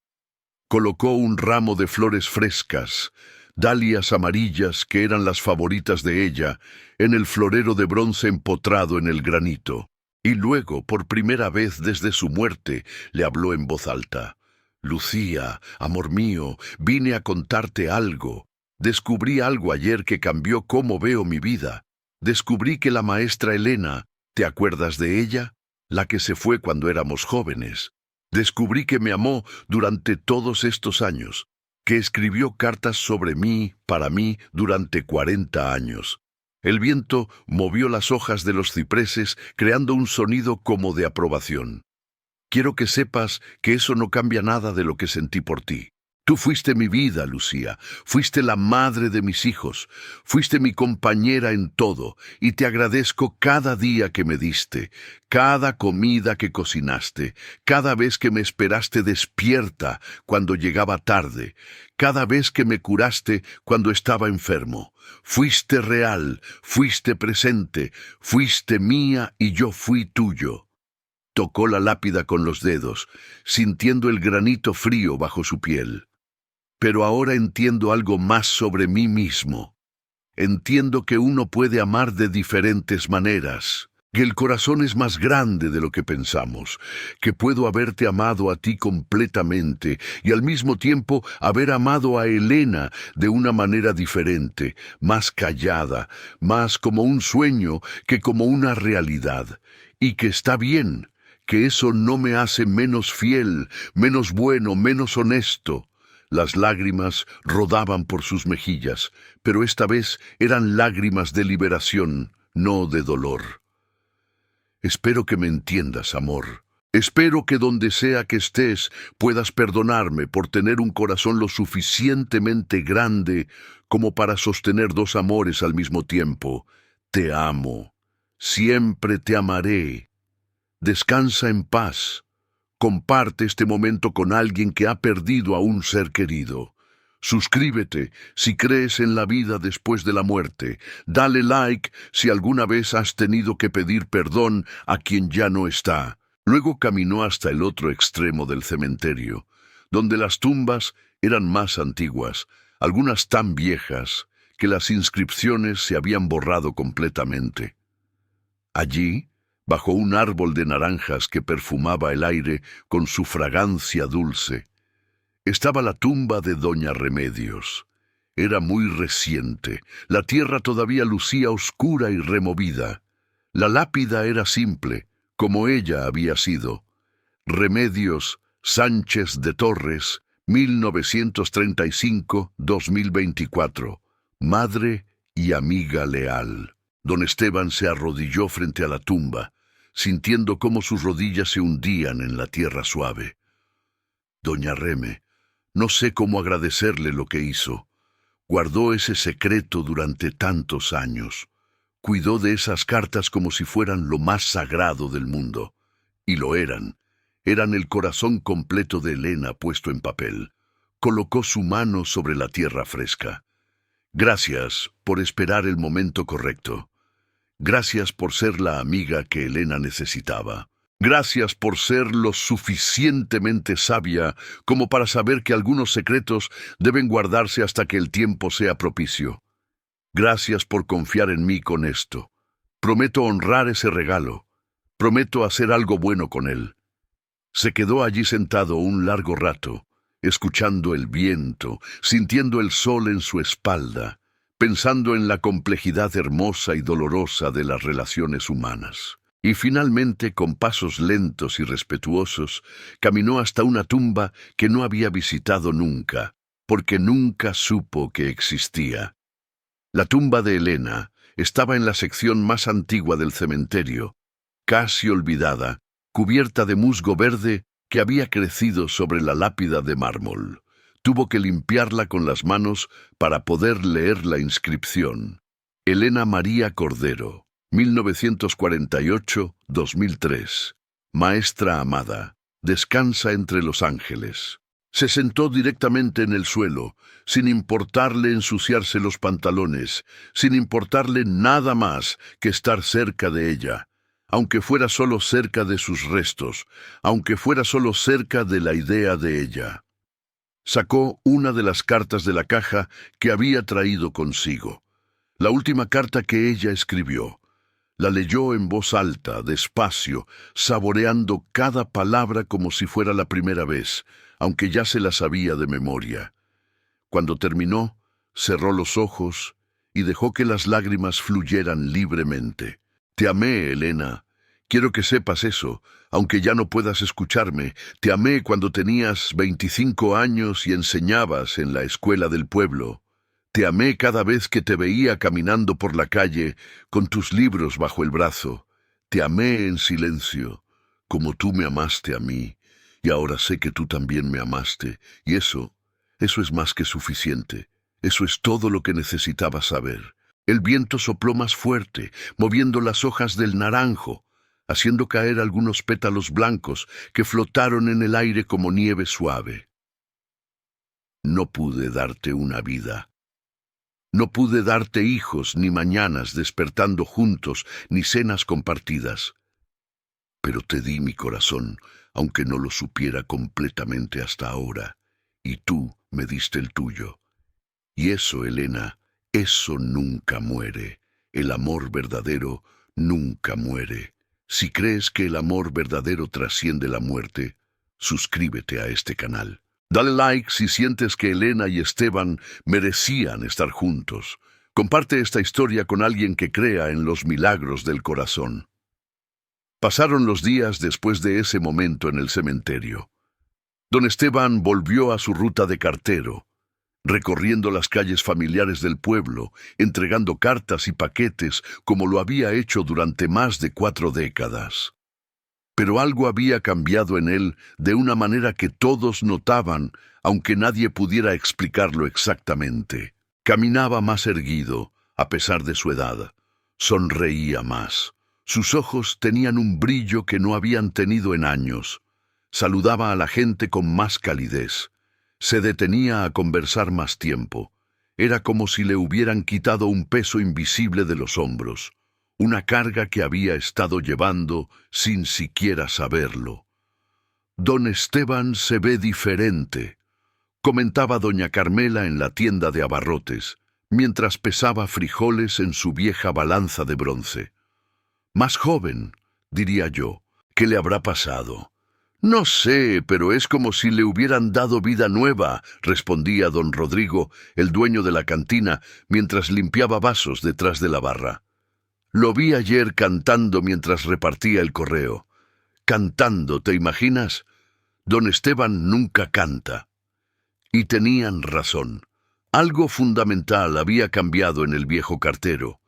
S1: Colocó un ramo de flores frescas, dalias amarillas que eran las favoritas de ella, en el florero de bronce empotrado en el granito. Y luego, por primera vez desde su muerte, le habló en voz alta. Lucía, amor mío, vine a contarte algo. Descubrí algo ayer que cambió cómo veo mi vida. Descubrí que la maestra Elena, ¿te acuerdas de ella? La que se fue cuando éramos jóvenes. Descubrí que me amó durante todos estos años, que escribió cartas sobre mí, para mí, durante 40 años. El viento movió las hojas de los cipreses, creando un sonido como de aprobación. Quiero que sepas que eso no cambia nada de lo que sentí por ti. Tú fuiste mi vida, Lucía, fuiste la madre de mis hijos, fuiste mi compañera en todo, y te agradezco cada día que me diste, cada comida que cocinaste, cada vez que me esperaste despierta cuando llegaba tarde, cada vez que me curaste cuando estaba enfermo. Fuiste real, fuiste presente, fuiste mía y yo fui tuyo. Tocó la lápida con los dedos, sintiendo el granito frío bajo su piel. Pero ahora entiendo algo más sobre mí mismo. Entiendo que uno puede amar de diferentes maneras, que el corazón es más grande de lo que pensamos, que puedo haberte amado a ti completamente y al mismo tiempo haber amado a Elena de una manera diferente, más callada, más como un sueño que como una realidad, y que está bien, que eso no me hace menos fiel, menos bueno, menos honesto. Las lágrimas rodaban por sus mejillas, pero esta vez eran lágrimas de liberación, no de dolor. Espero que me entiendas, amor. Espero que donde sea que estés puedas perdonarme por tener un corazón lo suficientemente grande como para sostener dos amores al mismo tiempo. Te amo. Siempre te amaré. Descansa en paz. Comparte este momento con alguien que ha perdido a un ser querido. Suscríbete si crees en la vida después de la muerte. Dale like si alguna vez has tenido que pedir perdón a quien ya no está. Luego caminó hasta el otro extremo del cementerio, donde las tumbas eran más antiguas, algunas tan viejas que las inscripciones se habían borrado completamente. Allí, bajo un árbol de naranjas que perfumaba el aire con su fragancia dulce, estaba la tumba de doña Remedios. Era muy reciente, la tierra todavía lucía oscura y removida. La lápida era simple, como ella había sido. Remedios Sánchez de Torres, 1935-2024. Madre y amiga leal. Don Esteban se arrodilló frente a la tumba, sintiendo cómo sus rodillas se hundían en la tierra suave. Doña Reme, no sé cómo agradecerle lo que hizo. Guardó ese secreto durante tantos años. Cuidó de esas cartas como si fueran lo más sagrado del mundo. Y lo eran. Eran el corazón completo de Elena puesto en papel. Colocó su mano sobre la tierra fresca. Gracias por esperar el momento correcto. Gracias por ser la amiga que Elena necesitaba. Gracias por ser lo suficientemente sabia como para saber que algunos secretos deben guardarse hasta que el tiempo sea propicio. Gracias por confiar en mí con esto. Prometo honrar ese regalo. Prometo hacer algo bueno con él. Se quedó allí sentado un largo rato, escuchando el viento, sintiendo el sol en su espalda, pensando en la complejidad hermosa y dolorosa de las relaciones humanas. Y finalmente, con pasos lentos y respetuosos, caminó hasta una tumba que no había visitado nunca, porque nunca supo que existía. La tumba de Elena, estaba en la sección más antigua del cementerio, casi olvidada, cubierta de musgo verde que había crecido sobre la lápida de mármol. Tuvo que limpiarla con las manos para poder leer la inscripción. Elena María Cordero, 1948-2003. Maestra amada, descansa entre los ángeles. Se sentó directamente en el suelo, sin importarle ensuciarse los pantalones, sin importarle nada más que estar cerca de ella, aunque fuera solo cerca de sus restos, aunque fuera solo cerca de la idea de ella. Sacó una de las cartas de la caja que había traído consigo, la última carta que ella escribió. La leyó en voz alta, despacio, saboreando cada palabra como si fuera la primera vez, aunque ya se la sabía de memoria. Cuando terminó, cerró los ojos y dejó que las lágrimas fluyeran libremente. Te amé, Elena. Quiero que sepas eso, aunque ya no puedas escucharme. Te amé cuando tenías 25 años y enseñabas en la escuela del pueblo. Te amé cada vez que te veía caminando por la calle con tus libros bajo el brazo. Te amé en silencio, como tú me amaste a mí, y ahora sé que tú también me amaste, y eso es más que suficiente. Eso es todo lo que necesitaba saber. El viento sopló más fuerte, moviendo las hojas del naranjo, haciendo caer algunos pétalos blancos que flotaron en el aire como nieve suave. No pude darte una vida. No pude darte hijos, ni mañanas despertando juntos, ni cenas compartidas. Pero te di mi corazón, aunque no lo supiera completamente hasta ahora, y tú me diste el tuyo. Y eso, Elena, eso nunca muere. El amor verdadero nunca muere. Si crees que el amor verdadero trasciende la muerte, suscríbete a este canal. Dale like si sientes que Elena y Esteban merecían estar juntos. Comparte esta historia con alguien que crea en los milagros del corazón. Pasaron los días después de ese momento en el cementerio. Don Esteban volvió a su ruta de cartero, recorriendo las calles familiares del pueblo, entregando cartas y paquetes como lo había hecho durante más de 4 décadas. Pero algo había cambiado en él de una manera que todos notaban, aunque nadie pudiera explicarlo exactamente. Caminaba más erguido, a pesar de su edad. Sonreía más. Sus ojos tenían un brillo que no habían tenido en años. Saludaba a la gente con más calidez. Se detenía a conversar más tiempo. Era como si le hubieran quitado un peso invisible de los hombros. Una carga que había estado llevando sin siquiera saberlo. Don Esteban se ve diferente, comentaba doña Carmela en la tienda de abarrotes, mientras pesaba frijoles en su vieja balanza de bronce. Más joven, diría yo. ¿Qué le habrá pasado? No sé, pero es como si le hubieran dado vida nueva, respondía don Rodrigo, el dueño de la cantina, mientras limpiaba vasos detrás de la barra. Lo vi ayer cantando mientras repartía el correo. Cantando, ¿te imaginas? Don Esteban nunca canta. Y tenían razón. Algo fundamental había cambiado en el viejo cartero.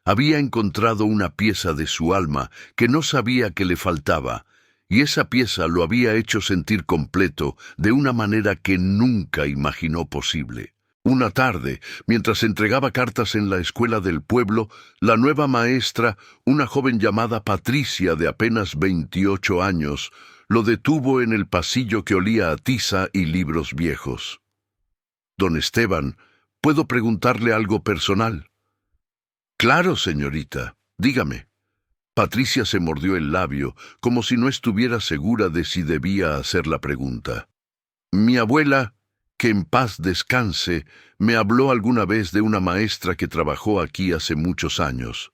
S1: Había encontrado una pieza de su alma que no sabía que le faltaba, y esa pieza lo había hecho sentir completo de una manera que nunca imaginó posible. Una tarde, mientras entregaba cartas en la escuela del pueblo, la nueva maestra, una joven llamada Patricia de apenas 28 años, lo detuvo en el pasillo que olía a tiza y libros viejos. Don Esteban, ¿puedo preguntarle algo personal? Claro, señorita, dígame. Patricia se mordió el labio, como si no estuviera segura de si debía hacer la pregunta. Mi abuela, que en paz descanse, me habló alguna vez de una maestra que trabajó aquí hace muchos años.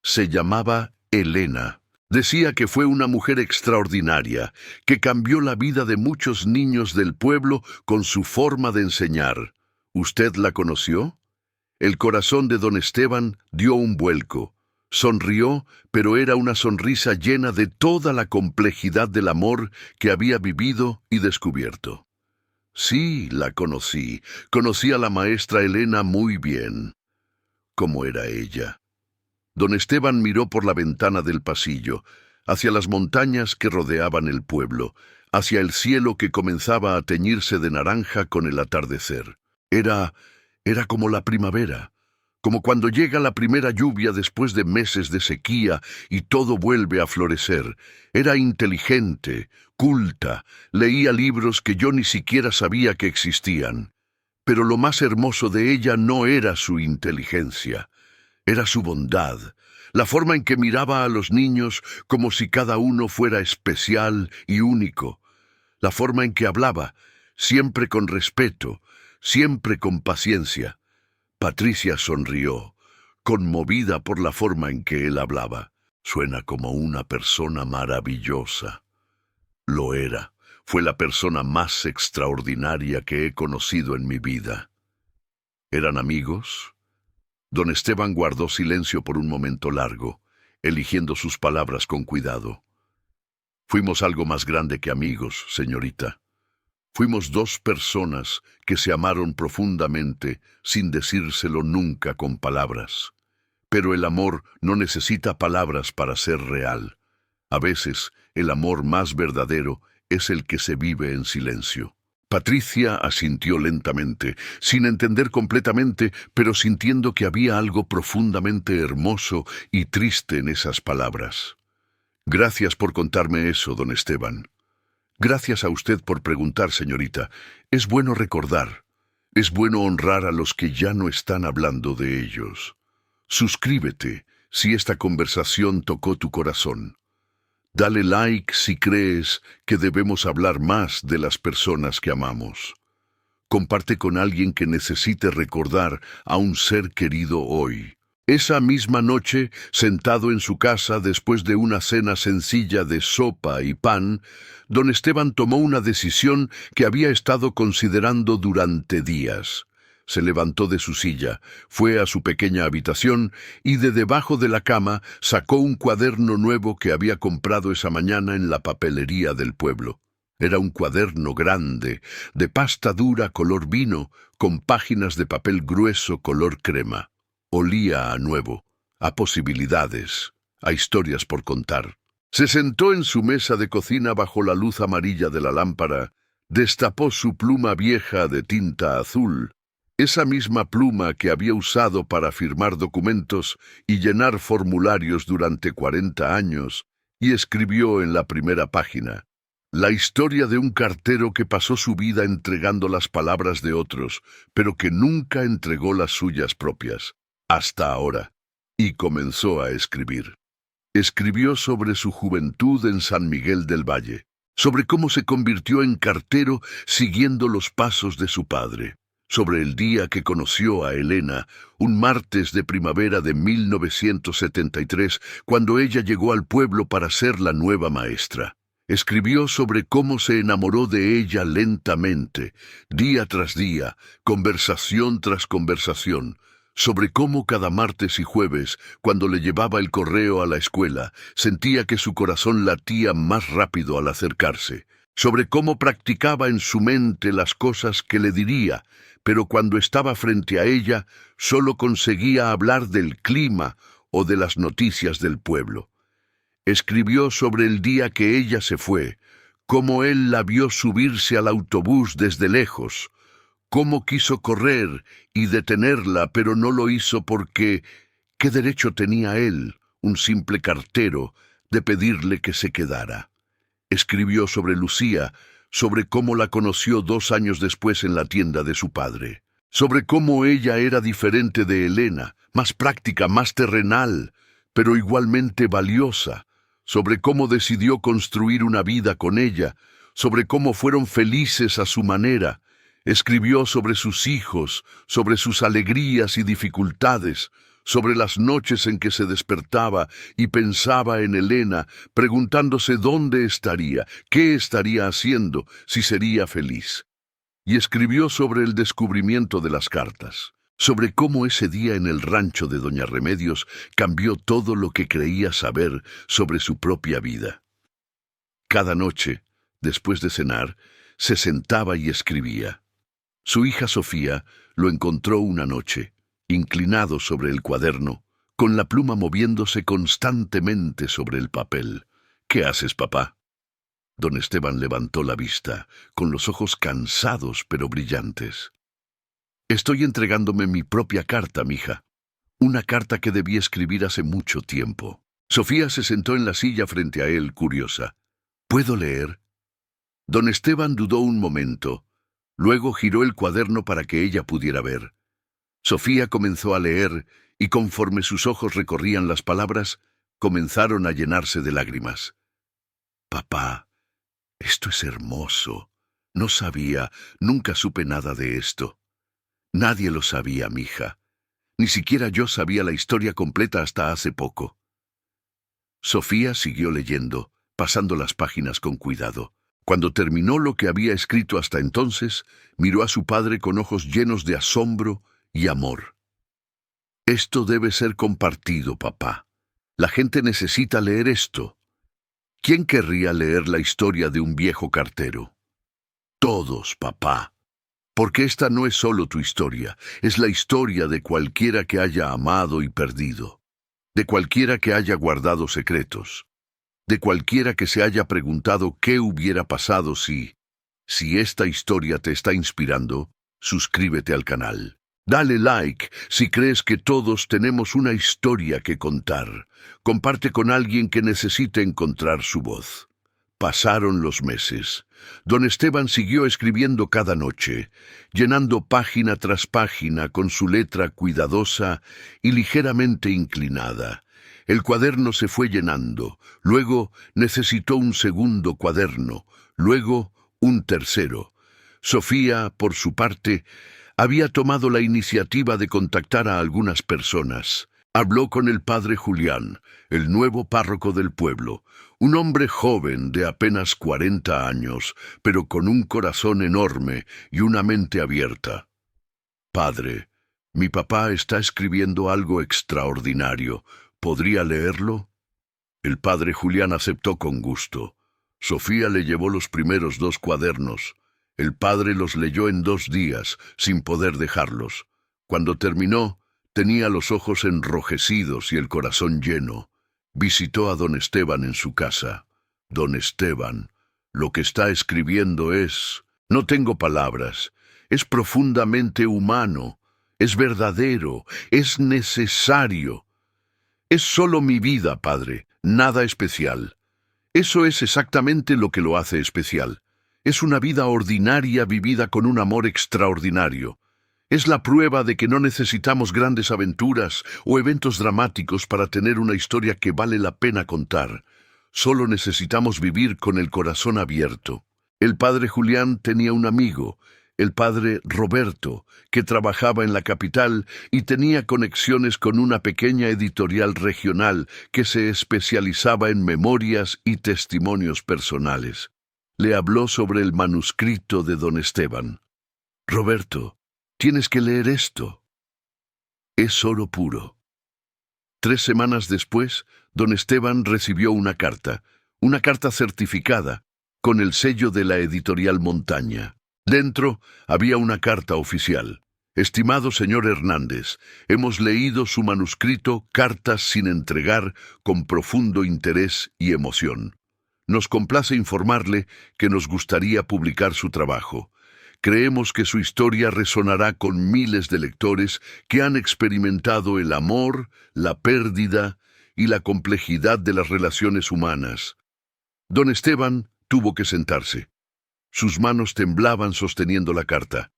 S1: Se llamaba Elena. Decía que fue una mujer extraordinaria, que cambió la vida de muchos niños del pueblo con su forma de enseñar. ¿Usted la conoció? El corazón de don Esteban dio un vuelco. Sonrió, pero era una sonrisa llena de toda la complejidad del amor que había vivido y descubierto. Sí, la conocí. Conocí a la maestra Elena muy bien. ¿Cómo era ella? Don Esteban miró por la ventana del pasillo, hacia las montañas que rodeaban el pueblo, hacia el cielo que comenzaba a teñirse de naranja con el atardecer. Era como la primavera, como cuando llega la primera lluvia después de meses de sequía y todo vuelve a florecer. Era inteligente, culta, leía libros que yo ni siquiera sabía que existían. Pero lo más hermoso de ella no era su inteligencia, era su bondad, la forma en que miraba a los niños como si cada uno fuera especial y único, la forma en que hablaba, siempre con respeto, siempre con paciencia. Patricia sonrió, conmovida por la forma en que él hablaba. Suena como una persona maravillosa. Lo era. Fue la persona más extraordinaria que he conocido en mi vida. ¿Eran amigos? Don Esteban guardó silencio por un momento largo, eligiendo sus palabras con cuidado. Fuimos algo más grande que amigos, señorita. Fuimos dos personas que se amaron profundamente sin decírselo nunca con palabras. Pero el amor no necesita palabras para ser real. A veces, el amor más verdadero es el que se vive en silencio. Patricia asintió lentamente, sin entender completamente, pero sintiendo que había algo profundamente hermoso y triste en esas palabras. Gracias por contarme eso, don Esteban. Gracias a usted por preguntar, señorita. Es bueno recordar. Es bueno honrar a los que ya no están hablando de ellos. Suscríbete si esta conversación tocó tu corazón. Dale like si crees que debemos hablar más de las personas que amamos. Comparte con alguien que necesite recordar a un ser querido hoy. Esa misma noche, sentado en su casa después de una cena sencilla de sopa y pan, don Esteban tomó una decisión que había estado considerando durante días. Se levantó de su silla, fue a su pequeña habitación y de debajo de la cama sacó un cuaderno nuevo que había comprado esa mañana en la papelería del pueblo. Era un cuaderno grande, de pasta dura color vino, con páginas de papel grueso color crema. Olía a nuevo, a posibilidades, a historias por contar. Se sentó en su mesa de cocina bajo la luz amarilla de la lámpara, destapó su pluma vieja de tinta azul, esa misma pluma que había usado para firmar documentos y llenar formularios durante 40 años, y escribió en la primera página: la historia de un cartero que pasó su vida entregando las palabras de otros, pero que nunca entregó las suyas propias, hasta ahora. Y comenzó a escribir. Escribió sobre su juventud en San Miguel del Valle, sobre cómo se convirtió en cartero siguiendo los pasos de su padre, sobre el día que conoció a Elena, un martes de primavera de 1973, cuando ella llegó al pueblo para ser la nueva maestra. Escribió sobre cómo se enamoró de ella lentamente, día tras día, conversación tras conversación, sobre cómo cada martes y jueves, cuando le llevaba el correo a la escuela, sentía que su corazón latía más rápido al acercarse, sobre cómo practicaba en su mente las cosas que le diría, pero cuando estaba frente a ella, solo conseguía hablar del clima o de las noticias del pueblo. Escribió sobre el día que ella se fue, cómo él la vio subirse al autobús desde lejos, cómo quiso correr y detenerla, pero no lo hizo porque ¿qué derecho tenía él, un simple cartero, de pedirle que se quedara? Escribió sobre Lucía, sobre cómo la conoció 2 años después en la tienda de su padre, sobre cómo ella era diferente de Elena, más práctica, más terrenal, pero igualmente valiosa, sobre cómo decidió construir una vida con ella, sobre cómo fueron felices a su manera. Escribió sobre sus hijos, sobre sus alegrías y dificultades, sobre las noches en que se despertaba y pensaba en Elena, preguntándose dónde estaría, qué estaría haciendo, si sería feliz. Y escribió sobre el descubrimiento de las cartas, sobre cómo ese día en el rancho de Doña Remedios cambió todo lo que creía saber sobre su propia vida. Cada noche, después de cenar, se sentaba y escribía. Su hija Sofía lo encontró una noche, inclinado sobre el cuaderno, con la pluma moviéndose constantemente sobre el papel. ¿Qué haces, papá? Don Esteban levantó la vista, con los ojos cansados pero brillantes. Estoy entregándome mi propia carta, mija. Una carta que debí escribir hace mucho tiempo. Sofía se sentó en la silla frente a él, curiosa. ¿Puedo leer? Don Esteban dudó un momento. Luego giró el cuaderno para que ella pudiera ver. Sofía comenzó a leer, y conforme sus ojos recorrían las palabras, comenzaron a llenarse de lágrimas. Papá, esto es hermoso. No sabía, nunca supe nada de esto. Nadie lo sabía, mija. Ni siquiera yo sabía la historia completa hasta hace poco. Sofía siguió leyendo, pasando las páginas con cuidado. Cuando terminó lo que había escrito hasta entonces, miró a su padre con ojos llenos de asombro y amor. Esto debe ser compartido, papá. La gente necesita leer esto. ¿Quién querría leer la historia de un viejo cartero? Todos, papá. Porque esta no es solo tu historia, es la historia de cualquiera que haya amado y perdido, de cualquiera que haya guardado secretos, de cualquiera que se haya preguntado qué hubiera pasado si esta historia te está inspirando, suscríbete al canal. Dale like si crees que todos tenemos una historia que contar. Comparte con alguien que necesite encontrar su voz. Pasaron los meses. Don Esteban siguió escribiendo cada noche, llenando página tras página con su letra cuidadosa y ligeramente inclinada. El cuaderno se fue llenando, luego necesitó un segundo cuaderno, luego un tercero. Sofía, por su parte, había tomado la iniciativa de contactar a algunas personas. Habló con el padre Julián, el nuevo párroco del pueblo, un hombre joven de apenas 40 años, pero con un corazón enorme y una mente abierta. Padre, mi papá está escribiendo algo extraordinario. ¿Podría leerlo? El padre Julián aceptó con gusto. Sofía le llevó los primeros 2 cuadernos. El padre los leyó en 2 días, sin poder dejarlos. Cuando terminó, tenía los ojos enrojecidos y el corazón lleno. Visitó a don Esteban en su casa. Don Esteban, lo que está escribiendo es... No tengo palabras. Es profundamente humano. Es verdadero. Es necesario. Es solo mi vida, padre. Nada especial. Eso es exactamente lo que lo hace especial. Es una vida ordinaria vivida con un amor extraordinario. Es la prueba de que no necesitamos grandes aventuras o eventos dramáticos para tener una historia que vale la pena contar. Solo necesitamos vivir con el corazón abierto. El padre Julián tenía un amigo, el padre Roberto, que trabajaba en la capital y tenía conexiones con una pequeña editorial regional que se especializaba en memorias y testimonios personales. Le habló sobre el manuscrito de don Esteban. Roberto, tienes que leer esto. Es oro puro. 3 semanas después, don Esteban recibió una carta certificada, con el sello de la editorial Montaña. Dentro había una carta oficial. Estimado señor Hernández, hemos leído su manuscrito Cartas sin entregar con profundo interés y emoción. Nos complace informarle que nos gustaría publicar su trabajo. Creemos que su historia resonará con miles de lectores que han experimentado el amor, la pérdida y la complejidad de las relaciones humanas. Don Esteban tuvo que sentarse. Sus manos temblaban sosteniendo la carta.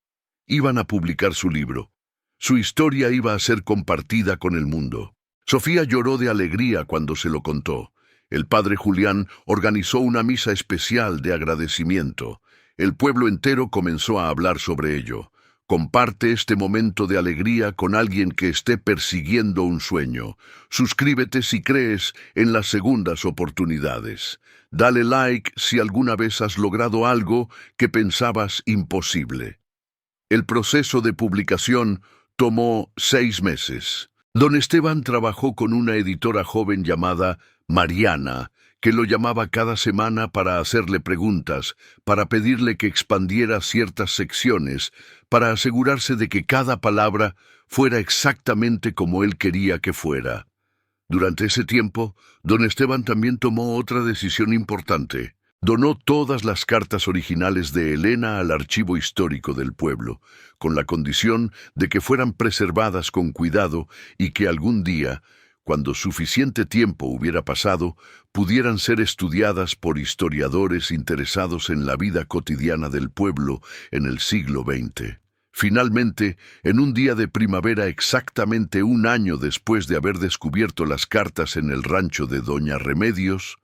S1: Iban a publicar su libro. Su historia iba a ser compartida con el mundo. Sofía lloró de alegría cuando se lo contó. El padre Julián organizó una misa especial de agradecimiento. El pueblo entero comenzó a hablar sobre ello. Comparte este momento de alegría con alguien que esté persiguiendo un sueño. Suscríbete si crees en las segundas oportunidades. Dale like si alguna vez has logrado algo que pensabas imposible. El proceso de publicación tomó 6 meses. Don Esteban trabajó con una editora joven llamada Mariana, que lo llamaba cada semana para hacerle preguntas, para pedirle que expandiera ciertas secciones, para asegurarse de que cada palabra fuera exactamente como él quería que fuera. Durante ese tiempo, don Esteban también tomó otra decisión importante. Donó todas las cartas originales de Elena al archivo histórico del pueblo, con la condición de que fueran preservadas con cuidado y que algún día, cuando suficiente tiempo hubiera pasado, pudieran ser estudiadas por historiadores interesados en la vida cotidiana del pueblo en el siglo XX. Finalmente, en un día de primavera exactamente un año después de haber descubierto las cartas en el rancho de Doña Remedios,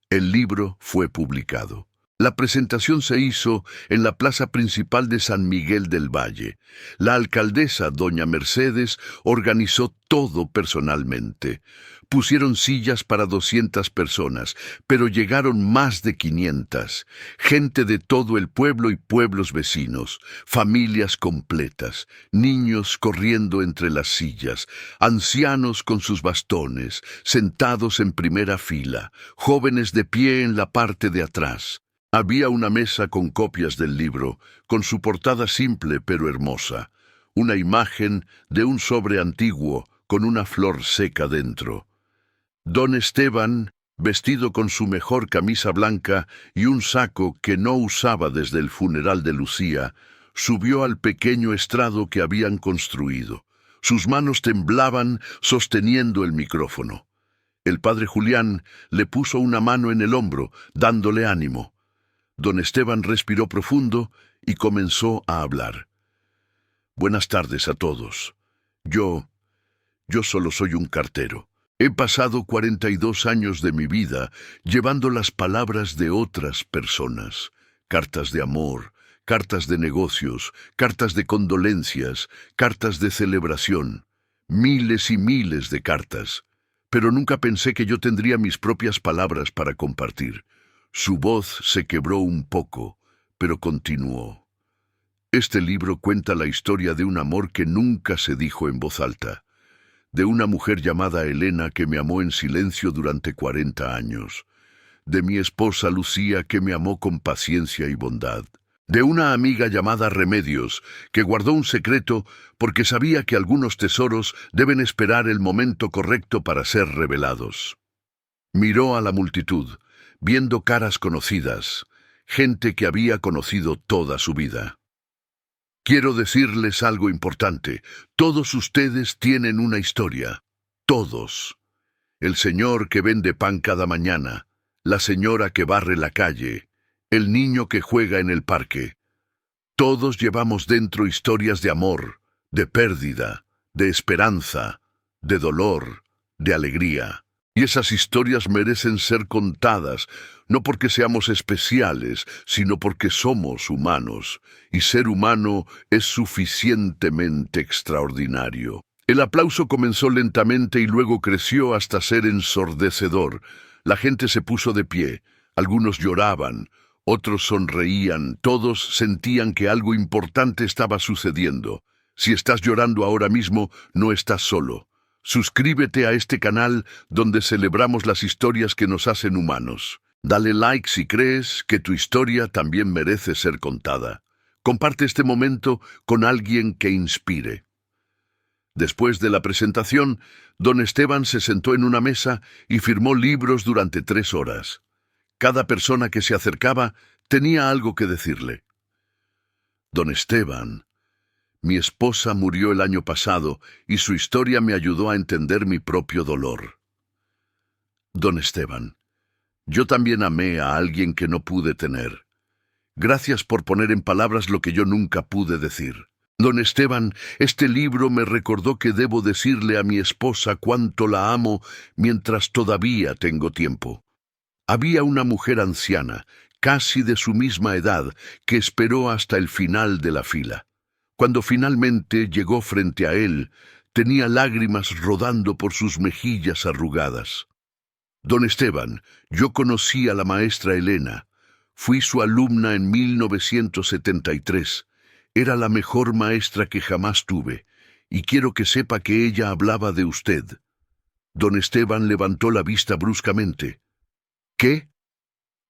S1: el libro fue publicado. La presentación se hizo en la plaza principal de San Miguel del Valle. La alcaldesa, doña Mercedes, organizó todo personalmente. Pusieron sillas para 200 personas, pero llegaron más de 500. Gente de todo el pueblo y pueblos vecinos, familias completas, niños corriendo entre las sillas, ancianos con sus bastones, sentados en primera fila, jóvenes de pie en la parte de atrás. Había una mesa con copias del libro, con su portada simple pero hermosa, una imagen de un sobre antiguo con una flor seca dentro. Don Esteban, vestido con su mejor camisa blanca y un saco que no usaba desde el funeral de Lucía, subió al pequeño estrado que habían construido. Sus manos temblaban sosteniendo el micrófono. El padre Julián le puso una mano en el hombro, dándole ánimo. Don Esteban respiró profundo y comenzó a hablar. Buenas tardes a todos. Yo solo soy un cartero. He pasado 42 años de mi vida llevando las palabras de otras personas. Cartas de amor, cartas de negocios, cartas de condolencias, cartas de celebración. Miles y miles de cartas. Pero nunca pensé que yo tendría mis propias palabras para compartir. Su voz se quebró un poco, pero continuó. Este libro cuenta la historia de un amor que nunca se dijo en voz alta, de una mujer llamada Elena que me amó en silencio durante 40 años, de mi esposa Lucía que me amó con paciencia y bondad, de una amiga llamada Remedios que guardó un secreto porque sabía que algunos tesoros deben esperar el momento correcto para ser revelados. Miró a la multitud, viendo caras conocidas, gente que había conocido toda su vida. Quiero decirles algo importante. Todos ustedes tienen una historia. Todos. El señor que vende pan cada mañana, la señora que barre la calle, el niño que juega en el parque. Todos llevamos dentro historias de amor, de pérdida, de esperanza, de dolor, de alegría. Y esas historias merecen ser contadas, no porque seamos especiales, sino porque somos humanos, y ser humano es suficientemente extraordinario. El aplauso comenzó lentamente y luego creció hasta ser ensordecedor. La gente se puso de pie, algunos lloraban, otros sonreían, todos sentían que algo importante estaba sucediendo. Si estás llorando ahora mismo, no estás solo. Suscríbete a este canal donde celebramos las historias que nos hacen humanos. Dale like si crees que tu historia también merece ser contada. Comparte este momento con alguien que inspire. Después de la presentación, don Esteban se sentó en una mesa y firmó libros durante 3 horas. Cada persona que se acercaba tenía algo que decirle. Don Esteban, mi esposa murió el año pasado y su historia me ayudó a entender mi propio dolor. Don Esteban, yo también amé a alguien que no pude tener. Gracias por poner en palabras lo que yo nunca pude decir. Don Esteban, este libro me recordó que debo decirle a mi esposa cuánto la amo mientras todavía tengo tiempo. Había una mujer anciana, casi de su misma edad, que esperó hasta el final de la fila. Cuando finalmente llegó frente a él, tenía lágrimas rodando por sus mejillas arrugadas. Don Esteban, yo conocí a la maestra Elena. Fui su alumna en 1973. Era la mejor maestra que jamás tuve, y quiero que sepa que ella hablaba de usted. Don Esteban levantó la vista bruscamente. ¿Qué?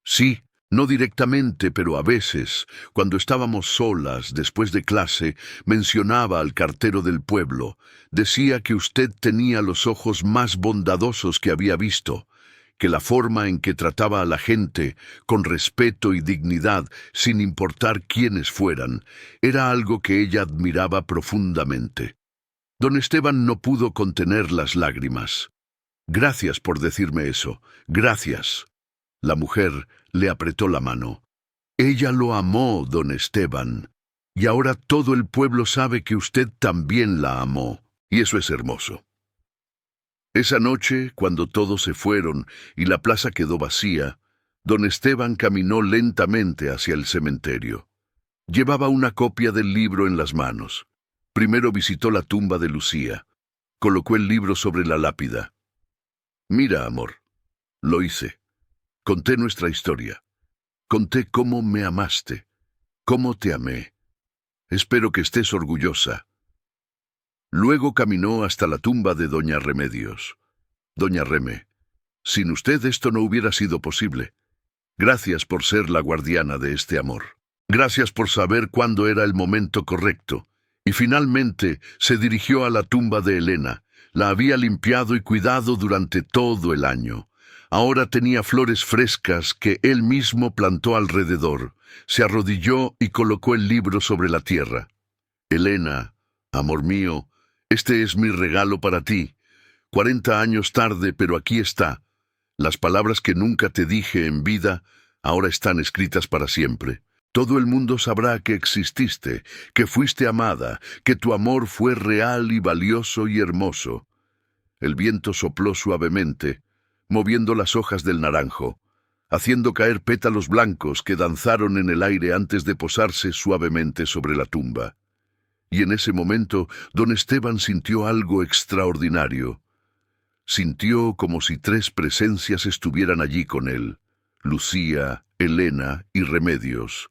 S1: Sí, No directamente, pero a veces, cuando estábamos solas después de clase, mencionaba al cartero del pueblo. Decía que usted tenía los ojos más bondadosos que había visto, que la forma en que trataba a la gente, con respeto y dignidad, sin importar quiénes fueran, era algo que ella admiraba profundamente. Don Esteban no pudo contener las lágrimas. Gracias por decirme eso. Gracias. La mujer le apretó la mano. Ella lo amó, don Esteban. Y ahora todo el pueblo sabe que usted también la amó. Y eso es hermoso. Esa noche, cuando todos se fueron y la plaza quedó vacía, don Esteban caminó lentamente hacia el cementerio. Llevaba una copia del libro en las manos. Primero visitó la tumba de Lucía. Colocó el libro sobre la lápida. Mira, amor, lo hice. Conté nuestra historia. Conté cómo me amaste, cómo te amé. Espero que estés orgullosa. Luego caminó hasta la tumba de doña Remedios. Doña Reme, sin usted esto no hubiera sido posible. Gracias por ser la guardiana de este amor. Gracias por saber cuándo era el momento correcto. Y finalmente se dirigió a la tumba de Elena. La había limpiado y cuidado durante todo el año. Ahora tenía flores frescas que él mismo plantó alrededor. Se arrodilló y colocó el libro sobre la tierra. Elena, amor mío, este es mi regalo para ti. 40 años tarde, pero aquí está. Las palabras que nunca te dije en vida, ahora están escritas para siempre. Todo el mundo sabrá que exististe, que fuiste amada, que tu amor fue real y valioso y hermoso. El viento sopló suavemente, moviendo las hojas del naranjo, haciendo caer pétalos blancos que danzaron en el aire antes de posarse suavemente sobre la tumba. Y en ese momento, don Esteban sintió algo extraordinario. Sintió como si 3 presencias estuvieran allí con él: Lucía, Elena y Remedios,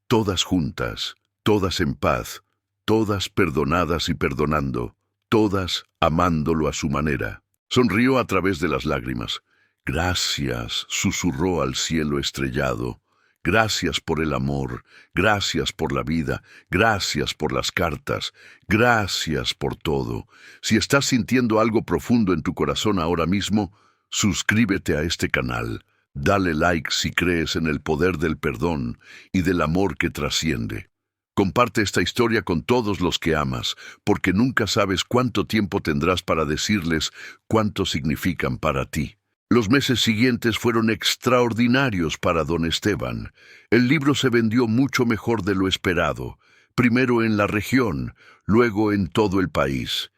S1: todas juntas, todas en paz, todas perdonadas y perdonando, todas amándolo a su manera. Sonrió a través de las lágrimas. Gracias, susurró al cielo estrellado. Gracias por el amor, gracias por la vida, gracias por las cartas, gracias por todo. Si estás sintiendo algo profundo en tu corazón ahora mismo, suscríbete a este canal. Dale like si crees en el poder del perdón y del amor que trasciende. Comparte esta historia con todos los que amas, porque nunca sabes cuánto tiempo tendrás para decirles cuánto significan para ti. Los meses siguientes fueron extraordinarios para don Esteban. El libro se vendió mucho mejor de lo esperado, primero en la región, luego en todo el país.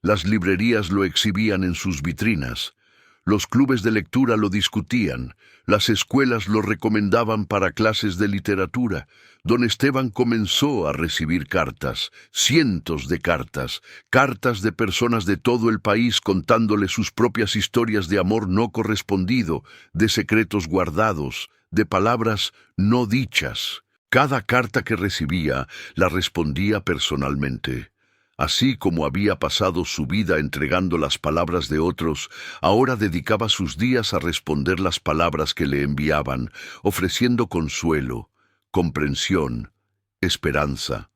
S1: Las librerías lo exhibían en sus vitrinas. Los clubes de lectura lo discutían, las escuelas lo recomendaban para clases de literatura. Don Esteban comenzó a recibir cartas, cientos de cartas, cartas de personas de todo el país contándole sus propias historias de amor no correspondido, de secretos guardados, de palabras no dichas. Cada carta que recibía la respondía personalmente. Así como había pasado su vida entregando las palabras de otros, ahora dedicaba sus días a responder las palabras que le enviaban, ofreciendo consuelo, comprensión, esperanza.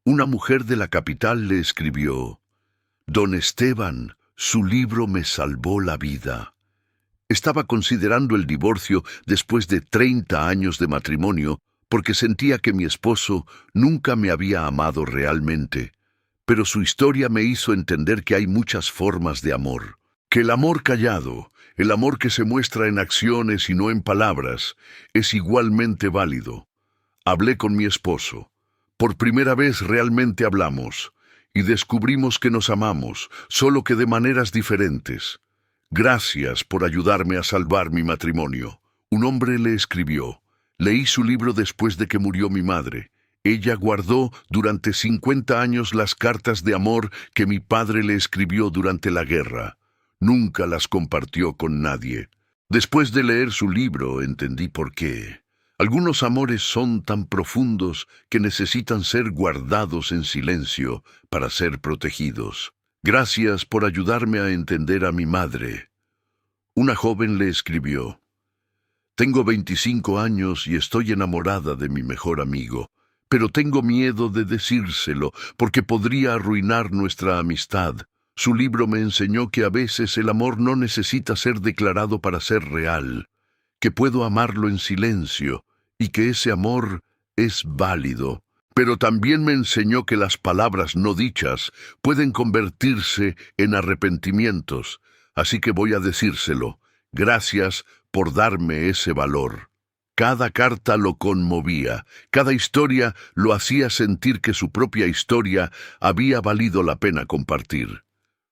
S1: Una mujer de la capital le escribió: «Don Esteban, su libro me salvó la vida». Estaba considerando el divorcio después de 30 años de matrimonio porque sentía que mi esposo nunca me había amado realmente. Pero su historia me hizo entender que hay muchas formas de amor. Que el amor callado, el amor que se muestra en acciones y no en palabras, es igualmente válido. Hablé con mi esposo. Por primera vez realmente hablamos, y descubrimos que nos amamos, solo que de maneras diferentes. Gracias por ayudarme a salvar mi matrimonio. Un hombre le escribió. Leí su libro después de que murió mi madre. Ella guardó durante 50 años las cartas de amor que mi padre le escribió durante la guerra. Nunca las compartió con nadie. Después de leer su libro, entendí por qué. Algunos amores son tan profundos que necesitan ser guardados en silencio para ser protegidos. Gracias por ayudarme a entender a mi madre. Una joven le escribió: Tengo 25 años y estoy enamorada de mi mejor amigo, pero tengo miedo de decírselo porque podría arruinar nuestra amistad. Su libro me enseñó que a veces el amor no necesita ser declarado para ser real, que puedo amarlo en silencio y que ese amor es válido. Pero también me enseñó que las palabras no dichas pueden convertirse en arrepentimientos, así que voy a decírselo. Gracias por darme ese valor. Cada carta lo conmovía, cada historia lo hacía sentir que su propia historia había valido la pena compartir.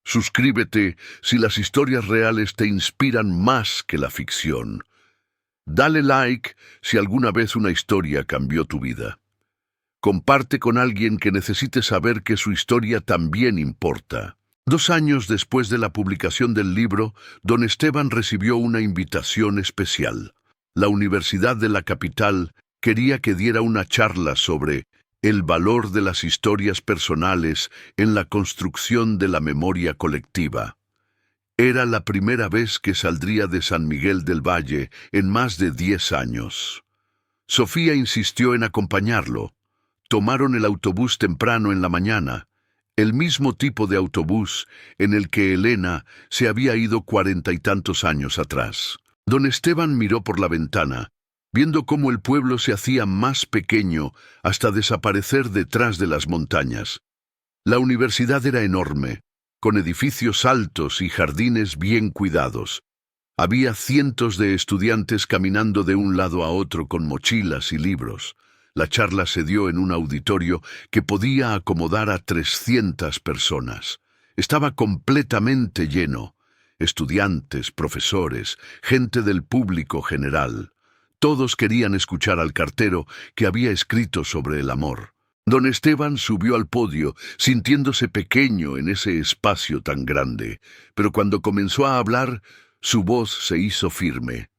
S1: Suscríbete si las historias reales te inspiran más que la ficción. Dale like si alguna vez una historia cambió tu vida. Comparte con alguien que necesite saber que su historia también importa. 2 años después de la publicación del libro, don Esteban recibió una invitación especial. La Universidad de la Capital quería que diera una charla sobre el valor de las historias personales en la construcción de la memoria colectiva. Era la primera vez que saldría de San Miguel del Valle en más de 10 años. Sofía insistió en acompañarlo. Tomaron el autobús temprano en la mañana, el mismo tipo de autobús en el que Elena se había ido 40 y tantos años atrás. Don Esteban miró por la ventana, viendo cómo el pueblo se hacía más pequeño hasta desaparecer detrás de las montañas. La universidad era enorme, con edificios altos y jardines bien cuidados. Había cientos de estudiantes caminando de un lado a otro con mochilas y libros. La charla se dio en un auditorio que podía acomodar a 300 personas. Estaba completamente lleno. Estudiantes, profesores, gente del público general. Todos querían escuchar al cartero que había escrito sobre el amor. Don Esteban subió al podio, sintiéndose pequeño en ese espacio tan grande, pero cuando comenzó a hablar, su voz se hizo firme.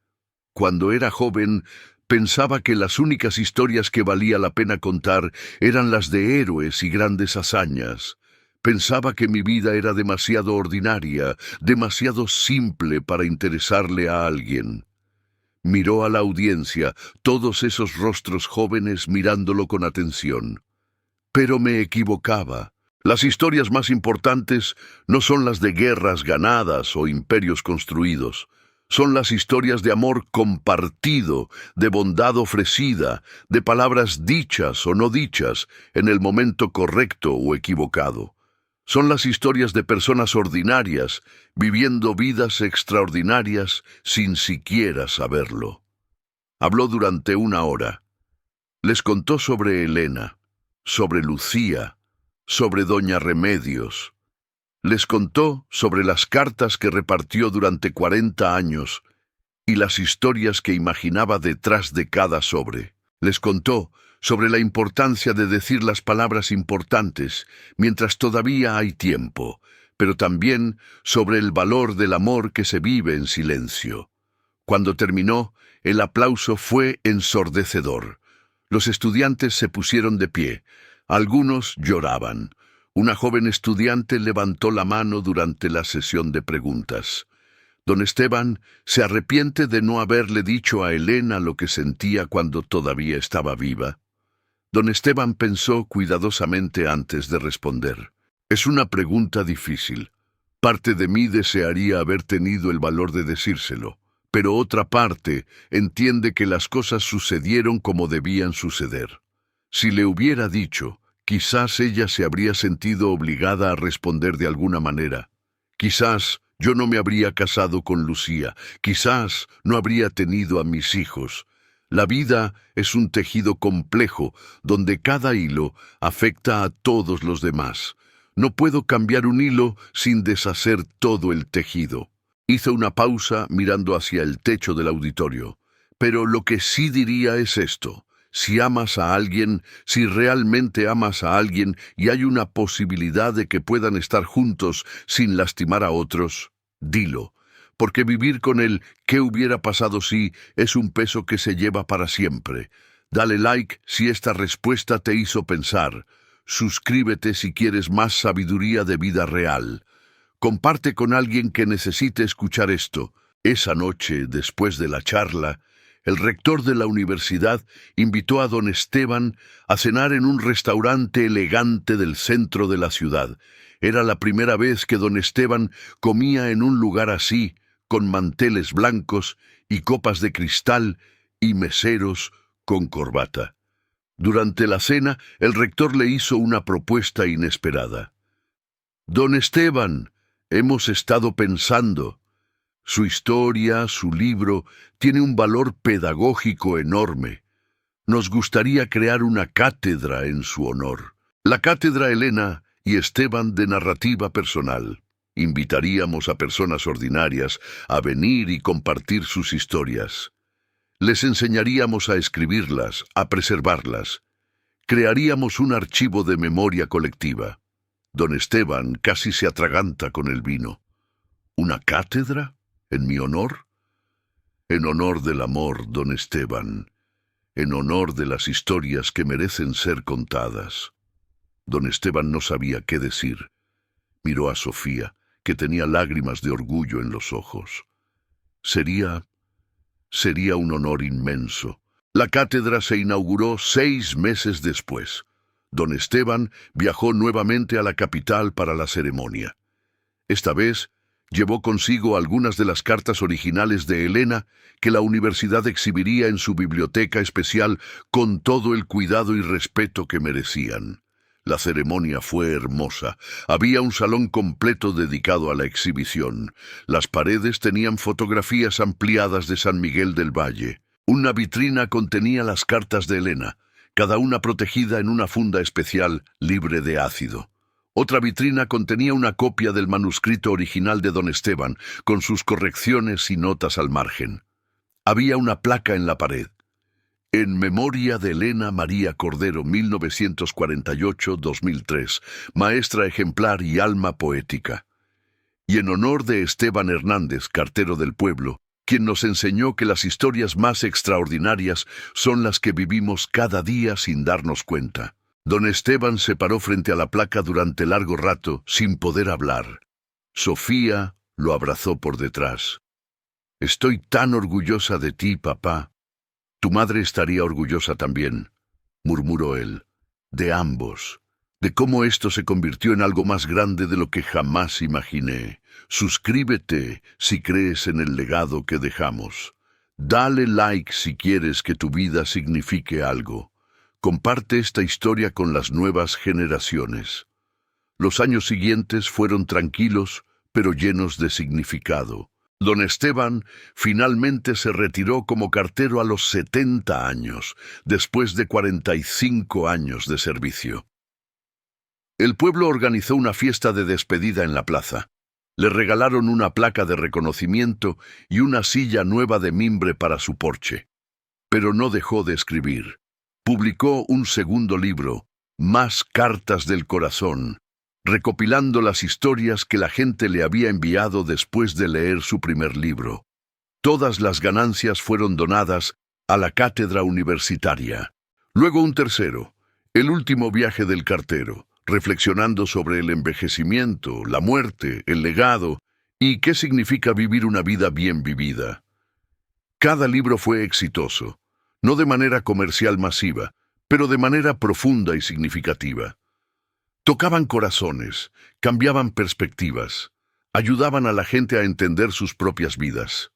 S1: Cuando era joven, pensaba que las únicas historias que valía la pena contar eran las de héroes y grandes hazañas. Pensaba que mi vida era demasiado ordinaria, demasiado simple para interesarle a alguien. Miró a la audiencia, todos esos rostros jóvenes mirándolo con atención. Pero me equivocaba. Las historias más importantes no son las de guerras ganadas o imperios construidos. Son las historias de amor compartido, de bondad ofrecida, de palabras dichas o no dichas, en el momento correcto o equivocado. Son las historias de personas ordinarias, viviendo vidas extraordinarias sin siquiera saberlo. Habló durante 1 hora. Les contó sobre Elena, sobre Lucía, sobre doña Remedios. Les contó sobre las cartas que repartió durante 40 años y las historias que imaginaba detrás de cada sobre. Les contó sobre la importancia de decir las palabras importantes mientras todavía hay tiempo, pero también sobre el valor del amor que se vive en silencio. Cuando terminó, el aplauso fue ensordecedor. Los estudiantes se pusieron de pie. Algunos lloraban. Una joven estudiante levantó la mano durante la sesión de preguntas. Don Esteban se arrepiente de no haberle dicho a Elena lo que sentía cuando todavía estaba viva. Don Esteban pensó cuidadosamente antes de responder. Es una pregunta difícil. Parte de mí desearía haber tenido el valor de decírselo, pero otra parte entiende que las cosas sucedieron como debían suceder. Si le hubiera dicho, quizás ella se habría sentido obligada a responder de alguna manera. Quizás yo no me habría casado con Lucía, quizás no habría tenido a mis hijos. La vida es un tejido complejo donde cada hilo afecta a todos los demás. No puedo cambiar un hilo sin deshacer todo el tejido. Hizo una pausa mirando hacia el techo del auditorio. Pero lo que sí diría es esto. Si amas a alguien, si realmente amas a alguien y hay una posibilidad de que puedan estar juntos sin lastimar a otros, dilo. Porque vivir con el ¿qué hubiera pasado si? Es un peso que se lleva para siempre. Dale like si esta respuesta te hizo pensar. Suscríbete si quieres más sabiduría de vida real. Comparte con alguien que necesite escuchar esto. Esa noche, después de la charla, el rector de la universidad invitó a don Esteban a cenar en un restaurante elegante del centro de la ciudad. Era la primera vez que don Esteban comía en un lugar así, con manteles blancos y copas de cristal y meseros con corbata. Durante la cena, el rector le hizo una propuesta inesperada. «Don Esteban, hemos estado pensando. Su historia, su libro, tiene un valor pedagógico enorme. Nos gustaría crear una cátedra en su honor. La Cátedra Elena y Esteban de Narrativa Personal. Invitaríamos a personas ordinarias a venir y compartir sus historias. Les enseñaríamos a escribirlas, a preservarlas. Crearíamos un archivo de memoria colectiva». Don Esteban casi se atraganta con el vino. «¿Una cátedra? ¿En mi honor?» «En honor del amor, don Esteban. En honor de las historias que merecen ser contadas». Don Esteban no sabía qué decir. Miró a Sofía, que tenía lágrimas de orgullo en los ojos. Sería un honor inmenso. La cátedra se inauguró 6 meses después. Don Esteban viajó nuevamente a la capital para la ceremonia. Esta vez llevó consigo algunas de las cartas originales de Elena que la universidad exhibiría en su biblioteca especial con todo el cuidado y respeto que merecían. La ceremonia fue hermosa. Había un salón completo dedicado a la exhibición. Las paredes tenían fotografías ampliadas de San Miguel del Valle. Una vitrina contenía las cartas de Elena, cada una protegida en una funda especial libre de ácido. Otra vitrina contenía una copia del manuscrito original de don Esteban, con sus correcciones y notas al margen. Había una placa en la pared. En memoria de Elena María Cordero, 1948-2003, maestra ejemplar y alma poética. Y en honor de Esteban Hernández, cartero del pueblo, quien nos enseñó que las historias más extraordinarias son las que vivimos cada día sin darnos cuenta. Don Esteban se paró frente a la placa durante largo rato, sin poder hablar. Sofía lo abrazó por detrás. «Estoy tan orgullosa de ti, papá». «Tu madre estaría orgullosa también», murmuró él. «De ambos. De cómo esto se convirtió en algo más grande de lo que jamás imaginé. Suscríbete si crees en el legado que dejamos. Dale like si quieres que tu vida signifique algo. Comparte esta historia con las nuevas generaciones». Los años siguientes fueron tranquilos, pero llenos de significado. Don Esteban finalmente se retiró como cartero a los 70 años, después de 45 años de servicio. El pueblo organizó una fiesta de despedida en la plaza. Le regalaron una placa de reconocimiento y una silla nueva de mimbre para su porche. Pero no dejó de escribir. Publicó un segundo libro, Más cartas del corazón, recopilando las historias que la gente le había enviado después de leer su primer libro. Todas las ganancias fueron donadas a la cátedra universitaria. Luego un tercero, El último viaje del cartero, reflexionando sobre el envejecimiento, la muerte, el legado y qué significa vivir una vida bien vivida. Cada libro fue exitoso, no de manera comercial masiva, pero de manera profunda y significativa. Tocaban corazones, cambiaban perspectivas, ayudaban a la gente a entender sus propias vidas.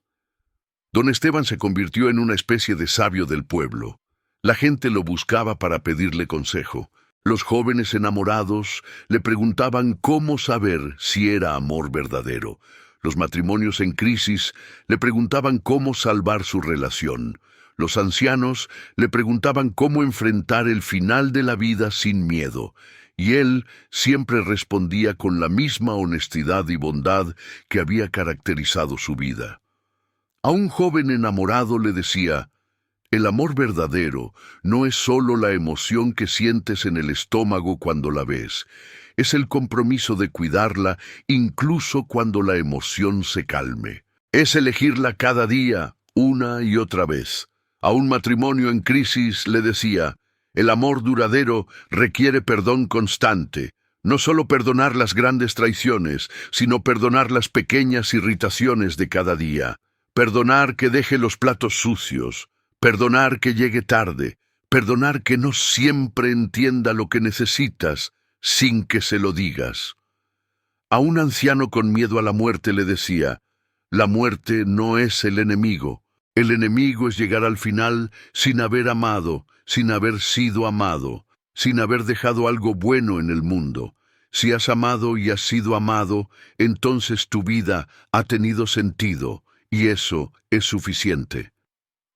S1: Don Esteban se convirtió en una especie de sabio del pueblo. La gente lo buscaba para pedirle consejo. Los jóvenes enamorados le preguntaban cómo saber si era amor verdadero. Los matrimonios en crisis le preguntaban cómo salvar su relación. Los ancianos le preguntaban cómo enfrentar el final de la vida sin miedo. Y él siempre respondía con la misma honestidad y bondad que había caracterizado su vida. A un joven enamorado le decía: «El amor verdadero no es solo la emoción que sientes en el estómago cuando la ves, es el compromiso de cuidarla incluso cuando la emoción se calme. Es elegirla cada día, una y otra vez». A un matrimonio en crisis le decía: «El amor duradero requiere perdón constante, no solo perdonar las grandes traiciones, sino perdonar las pequeñas irritaciones de cada día. Perdonar que deje los platos sucios, perdonar que llegue tarde, perdonar que no siempre entienda lo que necesitas sin que se lo digas. A un anciano con miedo a la muerte le decía, la muerte no es el enemigo es llegar al final sin haber amado, sin haber sido amado, sin haber dejado algo bueno en el mundo. Si has amado y has sido amado, entonces tu vida ha tenido sentido, y eso es suficiente.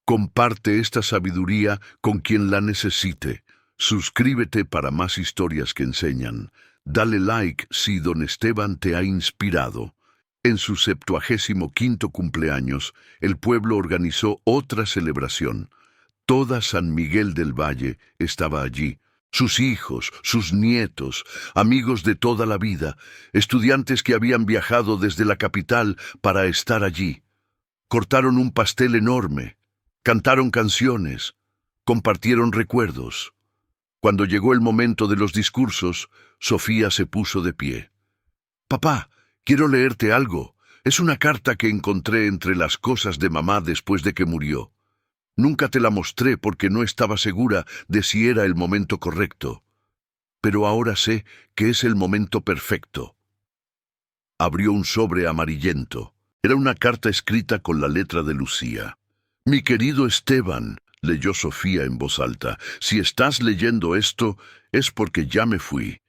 S1: Comparte esta sabiduría con quien la necesite. Suscríbete para más historias que enseñan. Dale like si Don Esteban te ha inspirado. En su 75º cumpleaños, el pueblo organizó otra celebración. Toda San Miguel del Valle estaba allí. Sus hijos, sus nietos, amigos de toda la vida, estudiantes que habían viajado desde la capital para estar allí. Cortaron un pastel enorme, cantaron canciones, compartieron recuerdos. Cuando llegó el momento de los discursos, Sofía se puso de pie. «Papá, quiero leerte algo. Es una carta que encontré entre las cosas de mamá después de que murió. Nunca te la mostré porque no estaba segura de si era el momento correcto. Pero ahora sé que es el momento perfecto». Abrió un sobre amarillento. Era una carta escrita con la letra de Lucía. «Mi querido Esteban», leyó Sofía en voz alta, «si estás leyendo esto, es porque ya me fui.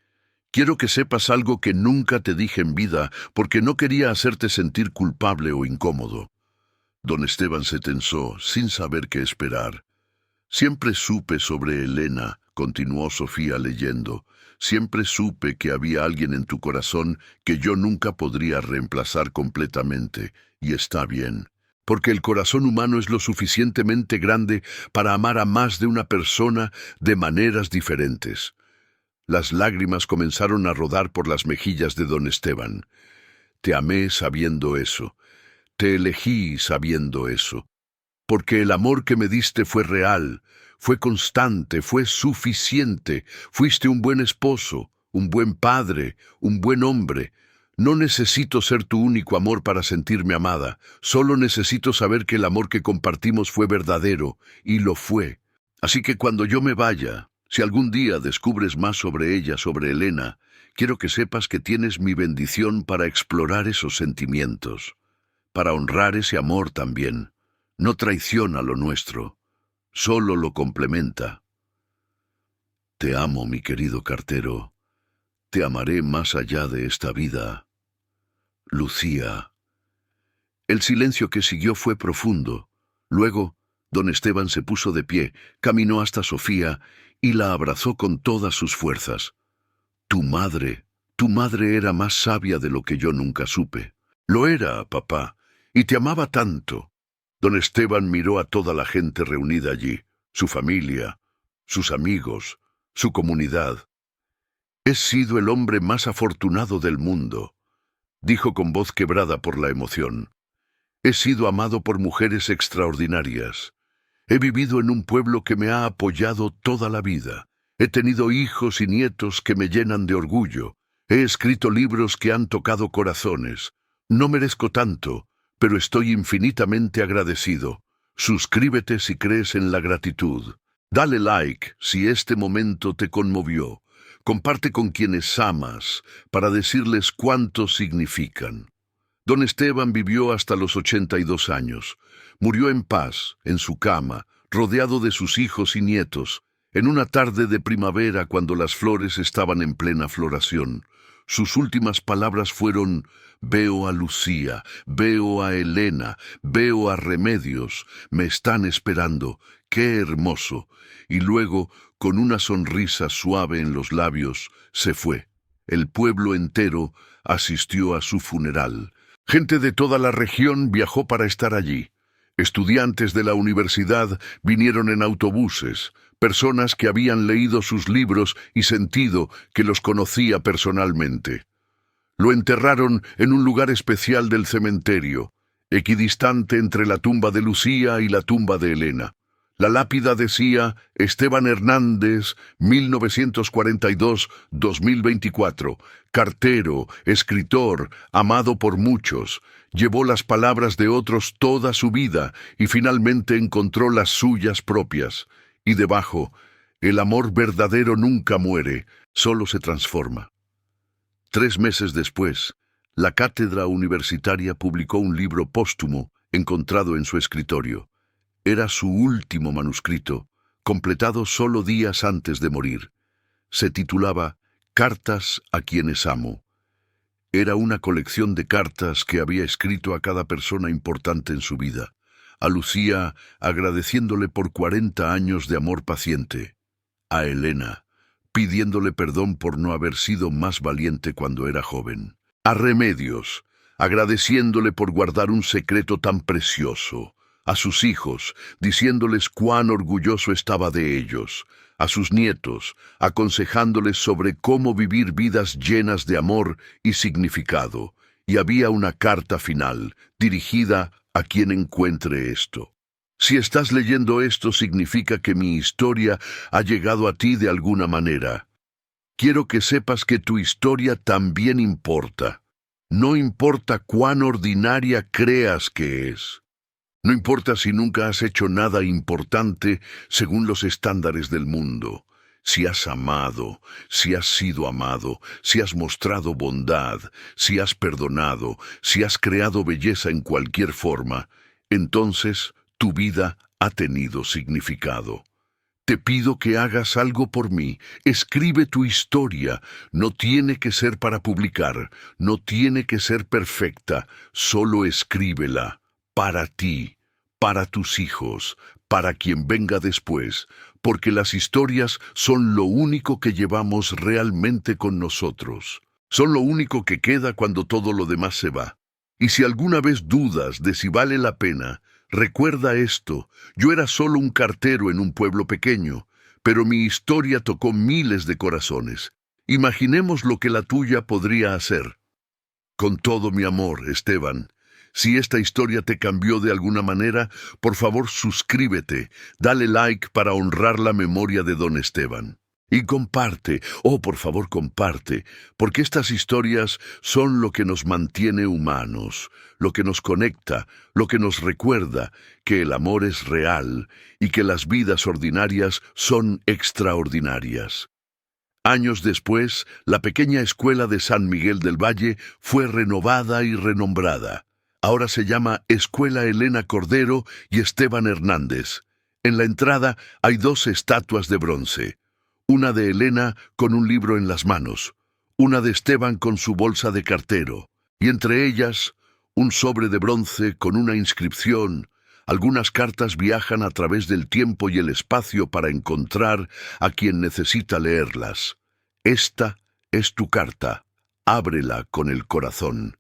S1: Quiero que sepas algo que nunca te dije en vida, porque no quería hacerte sentir culpable o incómodo». Don Esteban se tensó, sin saber qué esperar. «Siempre supe sobre Elena», continuó Sofía leyendo. «Siempre supe que había alguien en tu corazón que yo nunca podría reemplazar completamente, y está bien. Porque el corazón humano es lo suficientemente grande para amar a más de una persona de maneras diferentes». Las lágrimas comenzaron a rodar por las mejillas de don Esteban. «Te amé sabiendo eso. Te elegí sabiendo eso. Porque el amor que me diste fue real, fue constante, fue suficiente. Fuiste un buen esposo, un buen padre, un buen hombre. No necesito ser tu único amor para sentirme amada. Solo necesito saber que el amor que compartimos fue verdadero, y lo fue. Así que cuando yo me vaya, si algún día descubres más sobre ella, sobre Elena, quiero que sepas que tienes mi bendición para explorar esos sentimientos, para honrar ese amor también. No traiciona lo nuestro, solo lo complementa. Te amo, mi querido cartero. Te amaré más allá de esta vida. Lucía». El silencio que siguió fue profundo. Luego, don Esteban se puso de pie, caminó hasta Sofía y la abrazó con todas sus fuerzas. Tu madre era más sabia de lo que yo nunca supe. Lo era, papá, y te amaba tanto». Don Esteban miró a toda la gente reunida allí, su familia, sus amigos, su comunidad. «He sido el hombre más afortunado del mundo», dijo con voz quebrada por la emoción. «He sido amado por mujeres extraordinarias. He vivido en un pueblo que me ha apoyado toda la vida. He tenido hijos y nietos que me llenan de orgullo. He escrito libros que han tocado corazones. No merezco tanto, pero estoy infinitamente agradecido. Suscríbete si crees en la gratitud. Dale like si este momento te conmovió. Comparte con quienes amas para decirles cuánto significan». Don Esteban vivió hasta los 82 años. Murió en paz, en su cama, rodeado de sus hijos y nietos, en una tarde de primavera cuando las flores estaban en plena floración. Sus últimas palabras fueron: «Veo a Lucía, veo a Elena, veo a Remedios, me están esperando, qué hermoso». Y luego, con una sonrisa suave en los labios, se fue. El pueblo entero asistió a su funeral. Gente de toda la región viajó para estar allí. Estudiantes de la universidad vinieron en autobuses, personas que habían leído sus libros y sentido que los conocía personalmente. Lo enterraron en un lugar especial del cementerio, equidistante entre la tumba de Lucía y la tumba de Elena. La lápida decía Esteban Hernández, 1942-2024, cartero, escritor, amado por muchos. Llevó las palabras de otros toda su vida y finalmente encontró las suyas propias. Y debajo, el amor verdadero nunca muere, solo se transforma. 3 meses después, la cátedra universitaria publicó un libro póstumo encontrado en su escritorio. Era su último manuscrito, completado solo días antes de morir. Se titulaba Cartas a quienes amo. Era una colección de cartas que había escrito a cada persona importante en su vida. A Lucía, agradeciéndole por 40 años de amor paciente. A Elena, pidiéndole perdón por no haber sido más valiente cuando era joven. A Remedios, agradeciéndole por guardar un secreto tan precioso. A sus hijos, diciéndoles cuán orgulloso estaba de ellos. A sus nietos, aconsejándoles sobre cómo vivir vidas llenas de amor y significado. Y había una carta final, dirigida a quien encuentre esto. Si estás leyendo esto, significa que mi historia ha llegado a ti de alguna manera. Quiero que sepas que tu historia también importa. No importa cuán ordinaria creas que es. No importa si nunca has hecho nada importante según los estándares del mundo. Si has amado, si has sido amado, si has mostrado bondad, si has perdonado, si has creado belleza en cualquier forma, entonces tu vida ha tenido significado. Te pido que hagas algo por mí. Escribe tu historia. No tiene que ser para publicar, no tiene que ser perfecta, solo escríbela. Para ti, para tus hijos, para quien venga después, porque las historias son lo único que llevamos realmente con nosotros. Son lo único que queda cuando todo lo demás se va. Y si alguna vez dudas de si vale la pena, recuerda esto: yo era solo un cartero en un pueblo pequeño, pero mi historia tocó miles de corazones. Imaginemos lo que la tuya podría hacer. Con todo mi amor, Esteban. Si esta historia te cambió de alguna manera, por favor suscríbete, dale like para honrar la memoria de don Esteban. Y comparte, por favor comparte, porque estas historias son lo que nos mantiene humanos, lo que nos conecta, lo que nos recuerda que el amor es real y que las vidas ordinarias son extraordinarias. Años después, la pequeña escuela de San Miguel del Valle fue renovada y renombrada. Ahora se llama Escuela Elena Cordero y Esteban Hernández. En la entrada hay 2 estatuas de bronce. Una de Elena con un libro en las manos, una de Esteban con su bolsa de cartero, y entre ellas un sobre de bronce con una inscripción. Algunas cartas viajan a través del tiempo y el espacio para encontrar a quien necesita leerlas. Esta es tu carta. Ábrela con el corazón.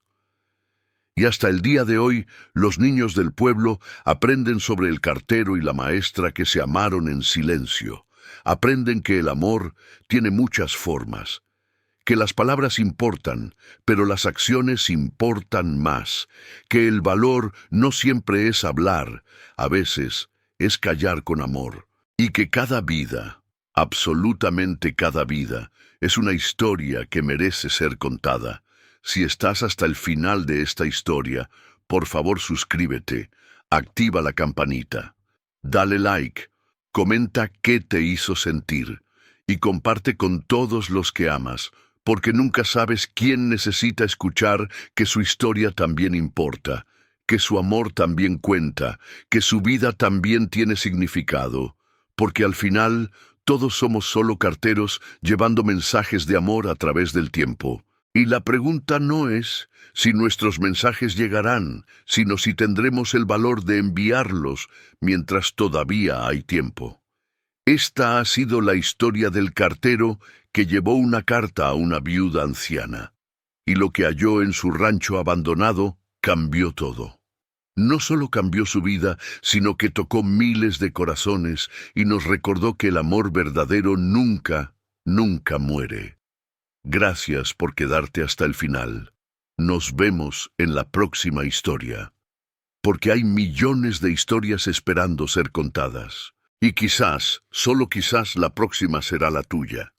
S1: Y hasta el día de hoy, los niños del pueblo aprenden sobre el cartero y la maestra que se amaron en silencio. Aprenden que el amor tiene muchas formas, que las palabras importan, pero las acciones importan más, que el valor no siempre es hablar, a veces es callar con amor, y que cada vida, absolutamente cada vida, es una historia que merece ser contada. Si estás hasta el final de esta historia, por favor suscríbete, activa la campanita, dale like, comenta qué te hizo sentir y comparte con todos los que amas, porque nunca sabes quién necesita escuchar que su historia también importa, que su amor también cuenta, que su vida también tiene significado, porque al final todos somos solo carteros llevando mensajes de amor a través del tiempo. Y la pregunta no es si nuestros mensajes llegarán, sino si tendremos el valor de enviarlos mientras todavía hay tiempo. Esta ha sido la historia del cartero que llevó una carta a una viuda anciana, y lo que halló en su rancho abandonado cambió todo. No solo cambió su vida, sino que tocó miles de corazones y nos recordó que el amor verdadero nunca, nunca muere. Gracias por quedarte hasta el final. Nos vemos en la próxima historia, porque hay millones de historias esperando ser contadas. Y quizás, solo quizás, la próxima será la tuya.